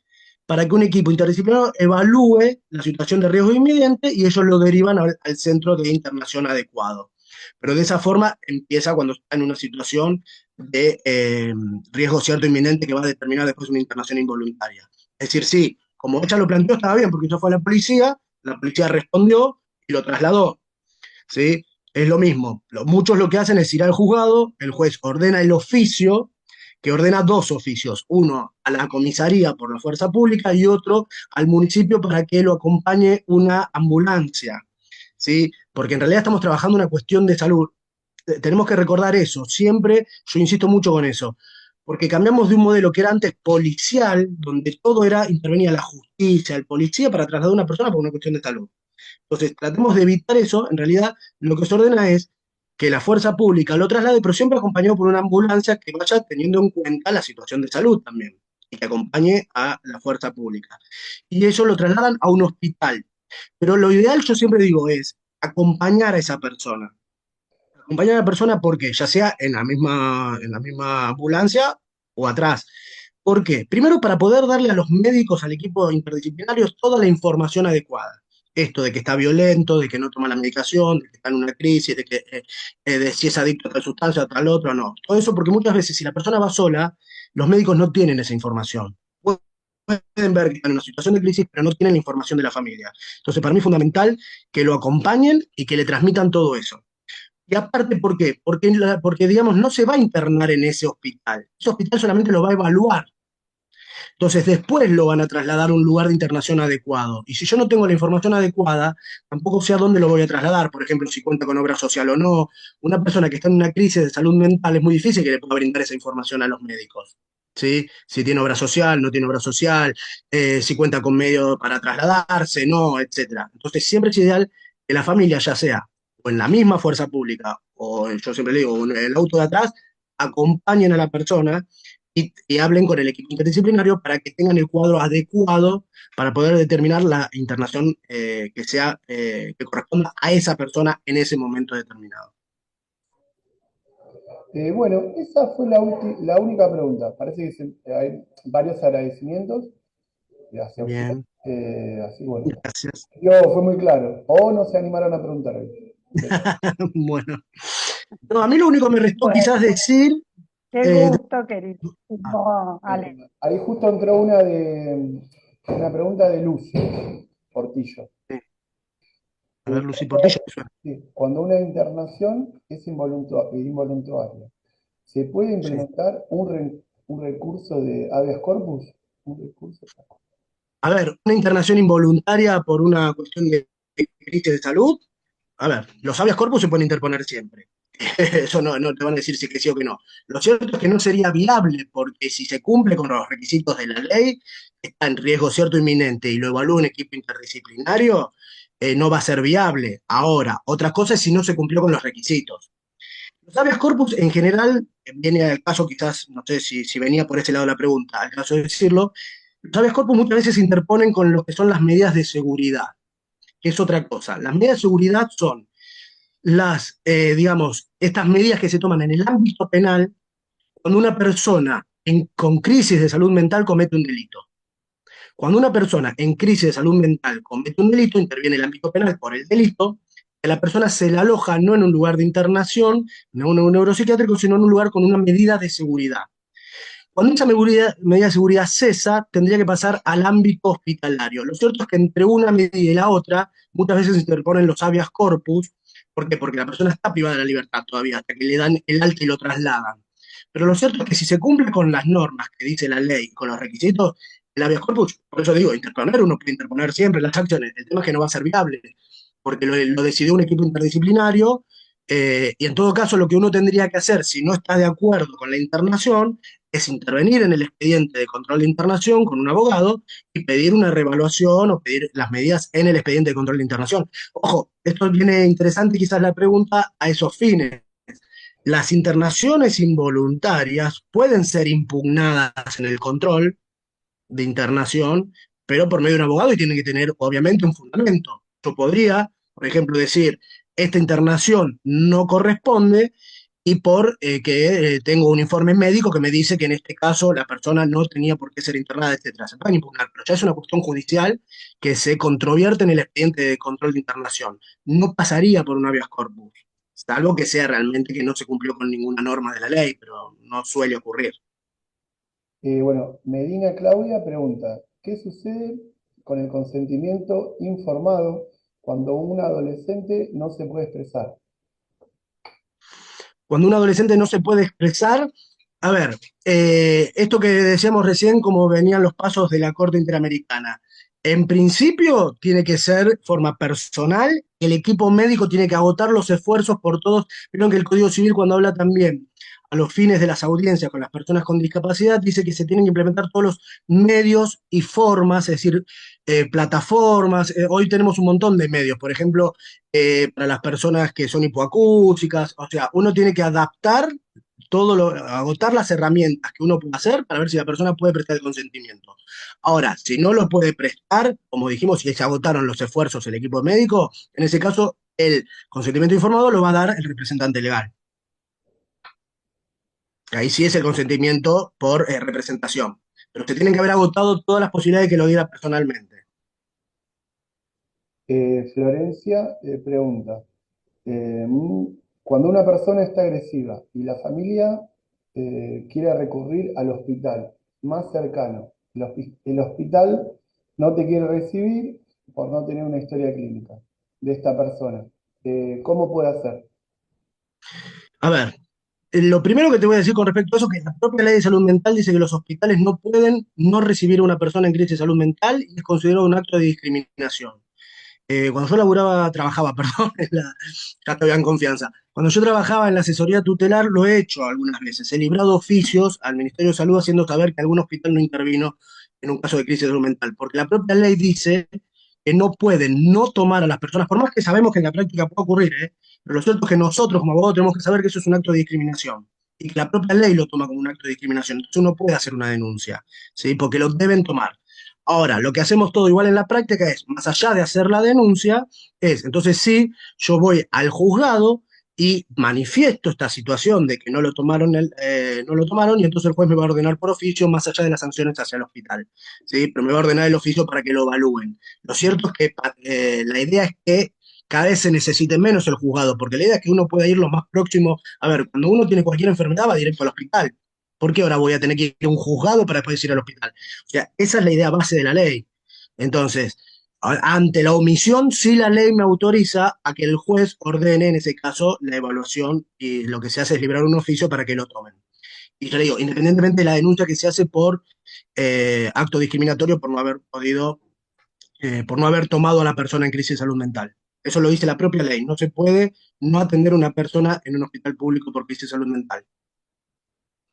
para que un equipo interdisciplinario evalúe la situación de riesgo inminente y ellos lo derivan al centro de internación adecuado. Pero de esa forma empieza cuando está en una situación de riesgo cierto inminente que va a determinar después una internación involuntaria. Es decir, sí, como ella lo planteó estaba bien, porque eso fue a la policía respondió y lo trasladó. ¿Sí? Es lo mismo. Muchos lo que hacen es ir al juzgado, el juez ordena el oficio, que ordena dos oficios, uno a la comisaría por la fuerza pública y otro al municipio para que lo acompañe una ambulancia, ¿sí? Porque en realidad estamos trabajando una cuestión de salud. Tenemos que recordar eso, siempre, yo insisto mucho con eso, porque cambiamos de un modelo que era antes policial, donde todo era, intervenía la justicia, el policía para trasladar a una persona por una cuestión de salud. Entonces, tratemos de evitar eso. En realidad, lo que se ordena es que la fuerza pública lo traslade, pero siempre acompañado por una ambulancia que vaya teniendo en cuenta la situación de salud también y que acompañe a la fuerza pública. Y ellos lo trasladan a un hospital. Pero lo ideal, yo siempre digo, es acompañar a esa persona. Acompañar a la persona porque ya sea en la misma ambulancia o atrás. ¿Por qué? Primero, para poder darle a los médicos, al equipo interdisciplinario, toda la información adecuada. Esto de que está violento, de que no toma la medicación, de que está en una crisis, de si es adicto a tal sustancia o a tal otro, no. Todo eso porque muchas veces si la persona va sola, los médicos no tienen esa información. Pueden ver que están en una situación de crisis, pero no tienen la información de la familia. Entonces, para mí es fundamental que lo acompañen y que le transmitan todo eso. Y aparte, ¿por qué? Porque, digamos, no se va a internar en ese hospital. Ese hospital solamente lo va a evaluar. Entonces, después lo van a trasladar a un lugar de internación adecuado. Y si yo no tengo la información adecuada, tampoco sé a dónde lo voy a trasladar. Por ejemplo, si cuenta con obra social o no. Una persona que está en una crisis de salud mental es muy difícil que le pueda brindar esa información a los médicos. ¿Sí? Si tiene obra social, no tiene obra social, si cuenta con medio para trasladarse, no, etcétera. Entonces, siempre es ideal que la familia, ya sea o en la misma fuerza pública, o yo siempre le digo, o en el auto de atrás, acompañen a la persona y hablen con el equipo interdisciplinario para que tengan el cuadro adecuado para poder determinar la internación que corresponda a esa persona en ese momento determinado. Bueno, esa fue la única pregunta. Parece que hay varios agradecimientos hacia usted. Bien, Así bueno, gracias. fue muy claro. O no se animaron a preguntar hoy. Bueno, no, a mí lo único que me restó Bueno, quizás decir, qué eh, gusto, querido ah, Ale. Ahí justo entró una pregunta de Lucy Portillo. sí. A ver, Eh, Lucy Portillo, me suena. sí, cuando una internación es involuntaria, ¿se puede Sí. implementar un recurso de habeas corpus? Un recurso. A ver, una internación involuntaria por una cuestión de crisis de salud. A ver, los habeas corpus se pueden interponer siempre. Eso no te van a decir si que sí o que no. Lo cierto es que no sería viable porque si se cumple con los requisitos de la ley, está en riesgo cierto inminente y lo evalúa un equipo interdisciplinario, no va a ser viable. Ahora, otra cosa es si no se cumplió con los requisitos. Los habeas corpus en general, viene al caso quizás, no sé si venía por ese lado la pregunta, al caso de decirlo, los habeas corpus muchas veces se interponen con lo que son las medidas de seguridad, que es otra cosa. Las medidas de seguridad son digamos, estas medidas que se toman en el ámbito penal cuando una persona con crisis de salud mental comete un delito. Cuando una persona en crisis de salud mental comete un delito, interviene el ámbito penal por el delito, que la persona se la aloja no en un lugar de internación, no en un neuropsiquiátrico, sino en un lugar con una medida de seguridad. Cuando esa medida de seguridad cesa, tendría que pasar al ámbito hospitalario. Lo cierto es que entre una medida y la otra, muchas veces se interponen los habeas corpus. ¿Por qué? Porque la persona está privada de la libertad todavía, hasta que le dan el alta y lo trasladan. Pero lo cierto es que si se cumple con las normas que dice la ley, con los requisitos, el habeas corpus, por eso digo, interponer, uno puede interponer siempre las acciones. El tema es que no va a ser viable, porque lo decidió un equipo interdisciplinario, y en todo caso lo que uno tendría que hacer, si no está de acuerdo con la internación, es intervenir en el expediente de control de internación con un abogado y pedir una reevaluación o pedir las medidas en el expediente de control de internación. Ojo, esto viene interesante quizás la pregunta a esos fines. Las internaciones involuntarias pueden ser impugnadas en el control de internación, pero por medio de un abogado y tienen que tener obviamente un fundamento. Yo podría, por ejemplo, decir, esta internación no corresponde y que tengo un informe médico que me dice que en este caso la persona no tenía por qué ser internada, etcétera. Se pueden impugnar, pero ya es una cuestión judicial que se controvierte en el expediente de control de internación. No pasaría por un habeas corpus, salvo que sea realmente que no se cumplió con ninguna norma de la ley, pero no suele ocurrir. Bueno, Medina Claudia pregunta, ¿qué sucede con el consentimiento informado cuando un adolescente no se puede expresar? Cuando un adolescente no se puede expresar, a ver, esto que decíamos recién, como venían los pasos de la Corte Interamericana, en principio tiene que ser forma personal, el equipo médico tiene que agotar los esfuerzos por todos. Vieron que el Código Civil cuando habla también a los fines de las audiencias con las personas con discapacidad, dice que se tienen que implementar todos los medios y formas, es decir, plataformas. Hoy tenemos un montón de medios, por ejemplo, para las personas que son hipoacúsicas, o sea, uno tiene que adaptar agotar las herramientas que uno puede hacer para ver si la persona puede prestar el consentimiento. Ahora, si no lo puede prestar, como dijimos, si se agotaron los esfuerzos el equipo médico, en ese caso el consentimiento informado lo va a dar el representante legal. Ahí sí es el consentimiento por representación. Pero se tienen que haber agotado todas las posibilidades de que lo diera personalmente. Florencia pregunta, eh, cuando una persona está agresiva y la familia quiere recurrir al hospital más cercano, el hospital no te quiere recibir por no tener una historia clínica de esta persona, ¿cómo puede hacer? A ver, lo primero que te voy a decir con respecto a eso es que la propia ley de salud mental dice que los hospitales no pueden no recibir a una persona en crisis de salud mental y es considerado un acto de discriminación. Cuando yo trabajaba, perdón, ya estoy en confianza. Cuando yo trabajaba en la asesoría tutelar, lo he hecho algunas veces. He librado oficios al Ministerio de Salud haciendo saber que algún hospital no intervino en un caso de crisis de salud mental, porque la propia ley dice que no pueden no tomar a las personas, por más que sabemos que en la práctica puede ocurrir, pero lo cierto es que nosotros como abogados tenemos que saber que eso es un acto de discriminación y que la propia ley lo toma como un acto de discriminación. Entonces uno puede hacer una denuncia, ¿sí? Porque lo deben tomar. Ahora, lo que hacemos todo igual en la práctica es, más allá de hacer la denuncia, entonces sí, yo voy al juzgado y manifiesto esta situación de que no lo tomaron, no lo tomaron y entonces el juez me va a ordenar por oficio más allá de las sanciones hacia el hospital, ¿sí? Pero me va a ordenar el oficio para que lo evalúen. Lo cierto es que la idea es que cada vez se necesite menos el juzgado, porque la idea es que uno pueda ir lo más próximo. A ver, cuando uno tiene cualquier enfermedad va directo al hospital. ¿Por qué ahora voy a tener que ir a un juzgado para después ir al hospital? O sea, esa es la idea base de la ley. Entonces, ante la omisión, sí la ley me autoriza a que el juez ordene, en ese caso, la evaluación y lo que se hace es librar un oficio para que lo tomen. Y yo le digo, independientemente de la denuncia que se hace por acto discriminatorio por no haber podido, por no haber tomado a la persona en crisis de salud mental. Eso lo dice la propia ley. No se puede no atender a una persona en un hospital público por crisis de salud mental.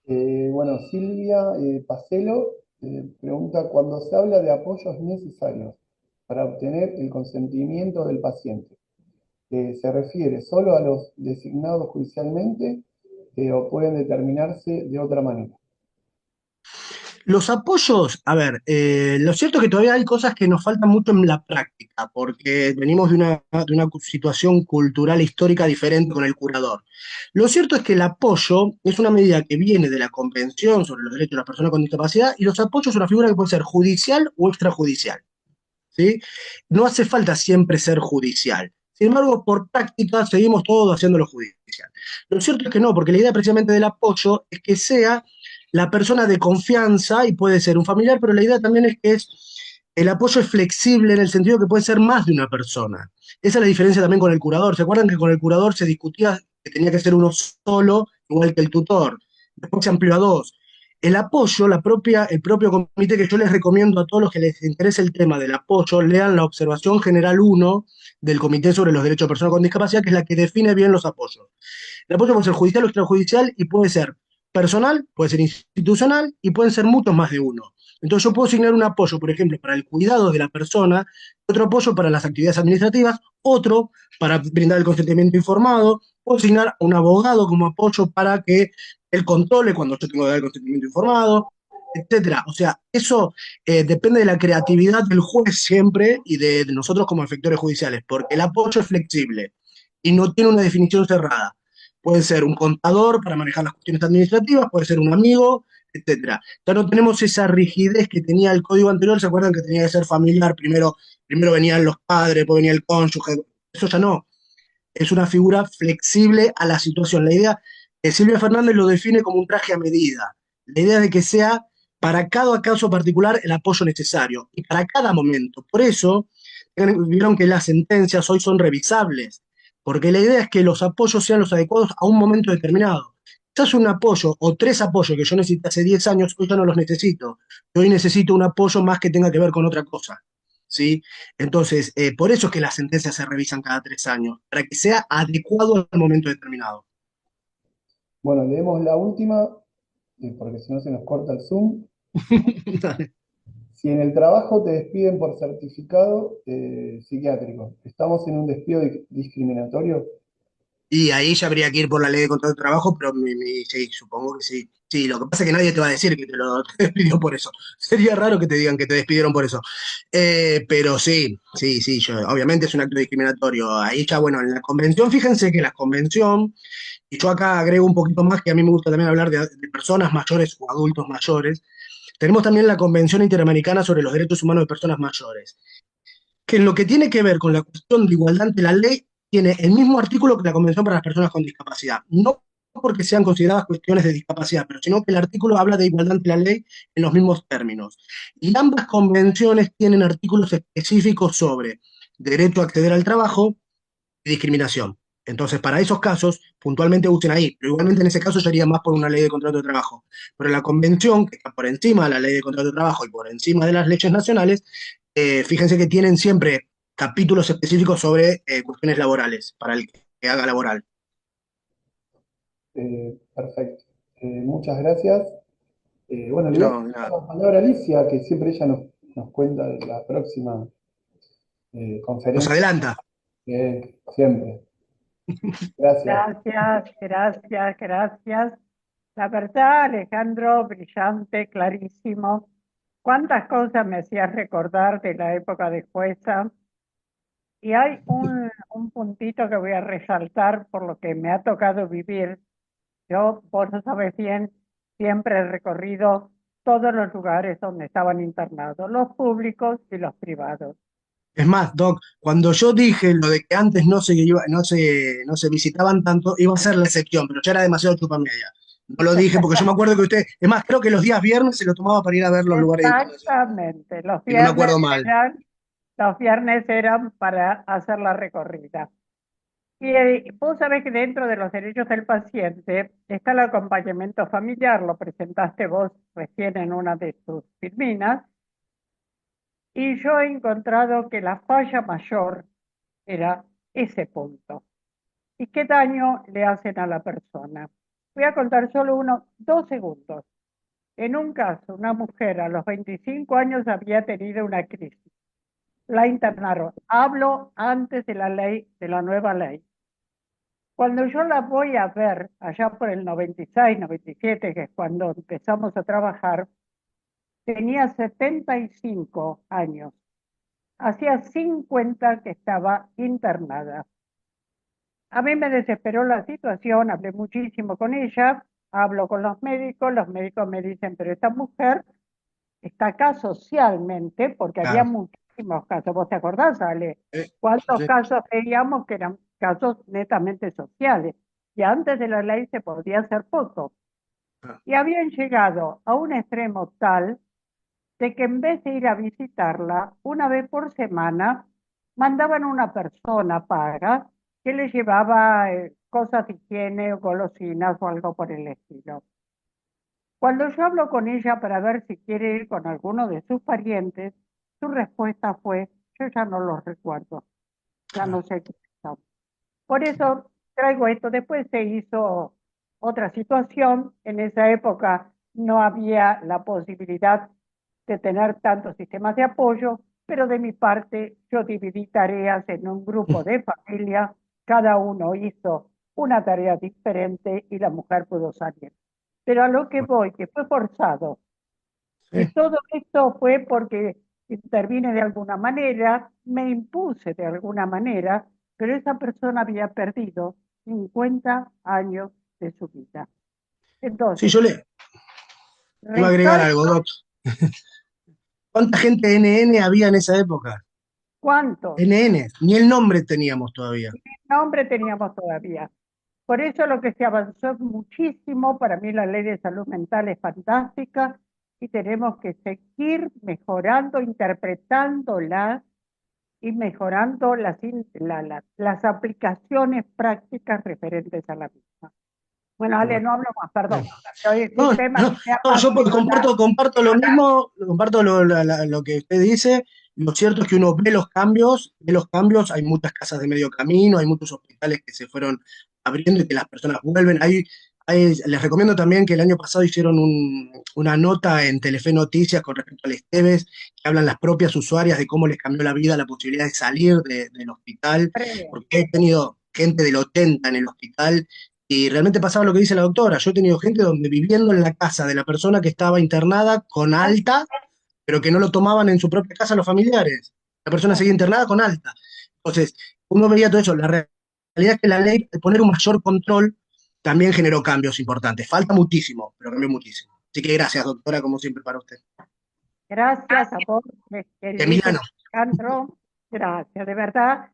Bueno, Silvia Pacelo pregunta, cuando se habla de apoyos necesarios para obtener el consentimiento del paciente, ¿se refiere solo a los designados judicialmente o pueden determinarse de otra manera? Los apoyos, a ver, lo cierto es que todavía hay cosas que nos faltan mucho en la práctica, porque venimos de una situación cultural histórica diferente con el curador. Lo cierto es que el apoyo es una medida que viene de la Convención sobre los Derechos de las Personas con Discapacidad y los apoyos es una figura que puede ser judicial o extrajudicial, ¿sí? No hace falta siempre ser judicial. Sin embargo, por práctica seguimos todos haciéndolo judicial. Lo cierto es que no, porque la idea precisamente del apoyo es que sea la persona de confianza y puede ser un familiar, pero la idea también es que el apoyo es flexible en el sentido que puede ser más de una persona. Esa es la diferencia también con el curador. ¿Se acuerdan que con el curador se discutía que tenía que ser uno solo, igual que el tutor? Después se amplió a dos. El apoyo, el propio comité, que yo les recomiendo a todos los que les interese el tema del apoyo, lean la observación general 1 del Comité sobre los Derechos de Personas con Discapacidad, que es la que define bien los apoyos. El apoyo puede ser judicial o extrajudicial y puede ser personal, puede ser institucional y pueden ser muchos más de uno. Entonces yo puedo asignar un apoyo, por ejemplo, para el cuidado de la persona, otro apoyo para las actividades administrativas, otro para brindar el consentimiento informado, puedo asignar a un abogado como apoyo para que él controle cuando yo tengo que dar el consentimiento informado, etcétera. O sea, eso depende de la creatividad del juez siempre y de nosotros como efectores judiciales, porque el apoyo es flexible y no tiene una definición cerrada. Puede ser un contador para manejar las cuestiones administrativas, puede ser un amigo, etcétera. Ya no tenemos esa rigidez que tenía el código anterior. ¿Se acuerdan que tenía que ser familiar? Primero venían los padres, después venía el cónyuge. Eso ya no. Es una figura flexible a la situación. La idea, Silvia Fernández lo define como un traje a medida. La idea de que sea para cada caso particular el apoyo necesario y para cada momento. Por eso, vieron que las sentencias hoy son revisables, porque la idea es que los apoyos sean los adecuados a un momento determinado. Quizás un apoyo o tres apoyos que yo necesité hace 10 años, hoy ya no los necesito. Hoy necesito un apoyo más que tenga que ver con otra cosa, ¿sí? Entonces, por eso es que las sentencias se revisan cada 3 años, para que sea adecuado al momento determinado. Bueno, leemos la última, porque si no se nos corta el Zoom. Dale. Si en el trabajo te despiden por certificado psiquiátrico, ¿estamos en un despido discriminatorio? Y ahí ya habría que ir por la ley de contrato de trabajo, pero sí, supongo que sí. Sí, lo que pasa es que nadie te va a decir que te despidió por eso. Sería raro que te digan que te despidieron por eso. Pero sí, sí, sí, obviamente es un acto discriminatorio. Ahí ya, bueno, en la convención, fíjense que la convención, y yo acá agrego un poquito más, que a mí me gusta también hablar de personas mayores o adultos mayores. Tenemos también la Convención Interamericana sobre los Derechos Humanos de Personas Mayores, que en lo que tiene que ver con la cuestión de igualdad ante la ley, tiene el mismo artículo que la Convención para las Personas con Discapacidad. No porque sean consideradas cuestiones de discapacidad, pero sino que el artículo habla de igualdad ante la ley en los mismos términos. Y ambas convenciones tienen artículos específicos sobre derecho a acceder al trabajo y discriminación. Entonces, para esos casos, puntualmente usen ahí, pero igualmente en ese caso sería más por una ley de contrato de trabajo. Pero la convención, que está por encima de la ley de contrato de trabajo y por encima de las leyes nacionales, fíjense que tienen siempre capítulos específicos sobre cuestiones laborales, para el que haga laboral. Perfecto. Muchas gracias. Bueno, le voy a No, pasar nada. la palabra a Alicia, que siempre ella nos cuenta de la próxima Nos conferencia. adelanta. Siempre. Gracias. Gracias, gracias, gracias. La verdad, Alejandro, brillante, clarísimo. Cuántas cosas me hacías recordar de la época de jueza. Y hay un puntito que voy a resaltar por lo que me ha tocado vivir. Yo, vos lo sabes bien, siempre he recorrido todos los lugares donde estaban internados, los públicos y los privados. Es más, Doc, cuando yo dije lo de que antes no se visitaban tanto, iba a ser la excepción, pero ya era demasiado chupa media. No lo dije porque yo me acuerdo que usted, es más, creo que los días viernes se lo tomaba para ir a ver los lugares internacionales. Exactamente, Y no me acuerdo mal. los viernes eran para hacer la recorrida. Y vos sabés que dentro de los derechos del paciente está el acompañamiento familiar, lo presentaste vos recién en una de tus filminas, y yo he encontrado que la falla mayor era ese punto. ¿Y qué daño le hacen a la persona? Voy a contar solo 2 segundos. En un caso, una mujer a los 25 años había tenido una crisis. La internaron. Hablo antes de la ley, de la nueva ley. Cuando yo la voy a ver, allá por el 96, 97, que es cuando empezamos a trabajar, tenía 75 años. Hacía 50 que estaba internada. A mí me desesperó la situación, hablé muchísimo con ella, hablo con los médicos me dicen, pero esta mujer está acá socialmente, porque había Claro. muchísimos casos. ¿Vos te acordás, Ale? Sí, ¿Cuántos sí. casos veíamos que eran casos netamente sociales? Y antes de la ley se podía hacer poco. Ah, Y habían llegado a un extremo tal de que en vez de ir a visitarla una vez por semana, mandaban una persona paga que le llevaba cosas de higiene o golosinas o algo por el estilo. Cuando yo hablo con ella para ver si quiere ir con alguno de sus parientes, su respuesta fue, yo ya no los recuerdo, ya no claro. sé qué son. Por eso traigo esto. Después se hizo otra situación. En esa época no había la posibilidad de tener tantos sistemas de apoyo, pero de mi parte yo dividí tareas en un grupo de familia, cada uno hizo una tarea diferente y la mujer pudo salir. Pero a lo que voy, que fue forzado, y Sí. todo esto fue porque intervine de alguna manera, me impuse de alguna manera, pero esa persona había perdido 50 años de su vida. Sí, Entonces, yo le iba a agregar algo, resalto Doc. ¿Cuánta gente NN había en esa época? cuántos NN, ni el nombre teníamos todavía. nombres teníamos todavía. Por eso lo que se avanzó es muchísimo. Para mí la ley de salud mental es fantástica y tenemos que seguir mejorando, interpretándola y mejorando las aplicaciones prácticas referentes a la misma. Bueno, Ale, Bueno. no hablo más, perdón. Hoy es No, un tema no, que me no, yo apasiona. comparto lo mismo, comparto lo que usted dice. Lo cierto es que uno ve los cambios, hay muchas casas de medio camino, hay muchos hospitales que se fueron abriendo y que las personas vuelven. Hay Les recomiendo también que el año pasado hicieron una nota en Telefe Noticias con respecto al Esteves, que hablan las propias usuarias de cómo les cambió la vida la posibilidad de salir del hospital, porque he tenido gente del 80 en el hospital y realmente pasaba lo que dice la doctora. Yo he tenido gente donde viviendo en la casa de la persona que estaba internada con alta, pero que no lo tomaban en su propia casa los familiares. La persona seguía internada con alta. Entonces, uno veía todo eso. La realidad es que la ley, de poner un mayor control, también generó cambios importantes. Falta muchísimo, pero cambió muchísimo. Así que gracias, doctora, como siempre, para usted. Gracias a vos, queridísimo Emiliano, Alejandro. Gracias, de verdad.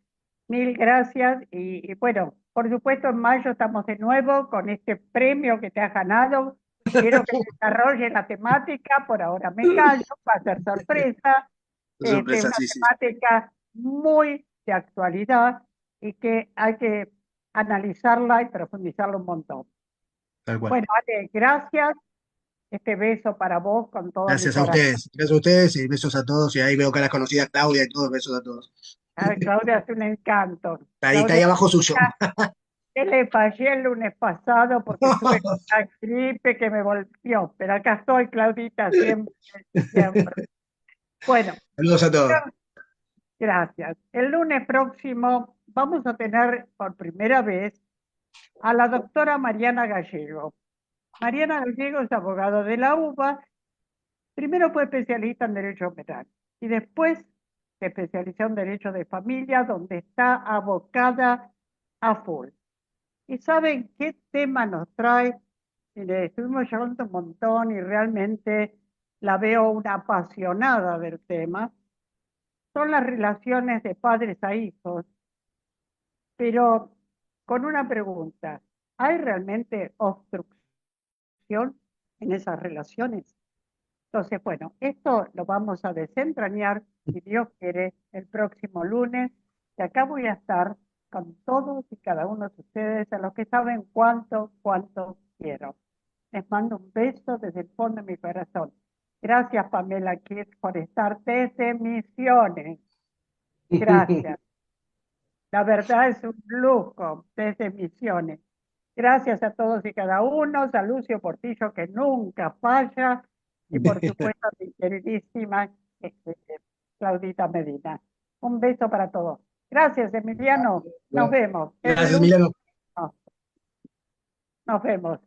Mil gracias. Y bueno, por supuesto, en mayo estamos de nuevo con este premio que te has ganado. Quiero que desarrolle la temática. Por ahora me callo, va a ser sorpresa. sorpresa, Una sí, sí, temática muy de actualidad y que hay que analizarla y profundizarla un montón. tal cual. Bueno, Ale, gracias. Este beso para vos con todo mi corazón. Gracias a ustedes y besos a todos. Y ahí veo caras conocidas, Claudia y todos, besos a todos. Ay, Claudia es un encanto. Está ahí Claudia, abajo suyo. yo le fallé el lunes pasado porque estuve con una gripe que me volvió, pero acá estoy, Claudita, siempre, siempre. Bueno, Saludos a todos. gracias. El lunes próximo vamos a tener por primera vez a la doctora Mariana Gallego. Mariana Gallego es abogada de la UBA. Primero fue especialista en Derecho Penal y después se especializó en Derecho de Familia, donde está abocada a full. ¿Y saben qué tema nos trae? Y le estuvimos llevando un montón y realmente la veo una apasionada del tema. Son las relaciones de padres a hijos, pero con una pregunta. ¿Hay realmente obstrucción en esas relaciones? Entonces, bueno, esto lo vamos a desentrañar, si Dios quiere, el próximo lunes. Y acá voy a estar con todos y cada uno de ustedes, a los que saben cuánto quiero. Les mando un beso desde el fondo de mi corazón. Gracias, Pamela Kiss, por estar desde Misiones. Gracias. La verdad es un lujo desde Misiones. Gracias a todos y cada uno. A Lucio Portillo, que nunca falla. Y por supuesto a mi queridísima este, Claudita Medina. Un beso para todos. Gracias, Emiliano. Nos vemos. El Gracias, lunes Emiliano. nos vemos.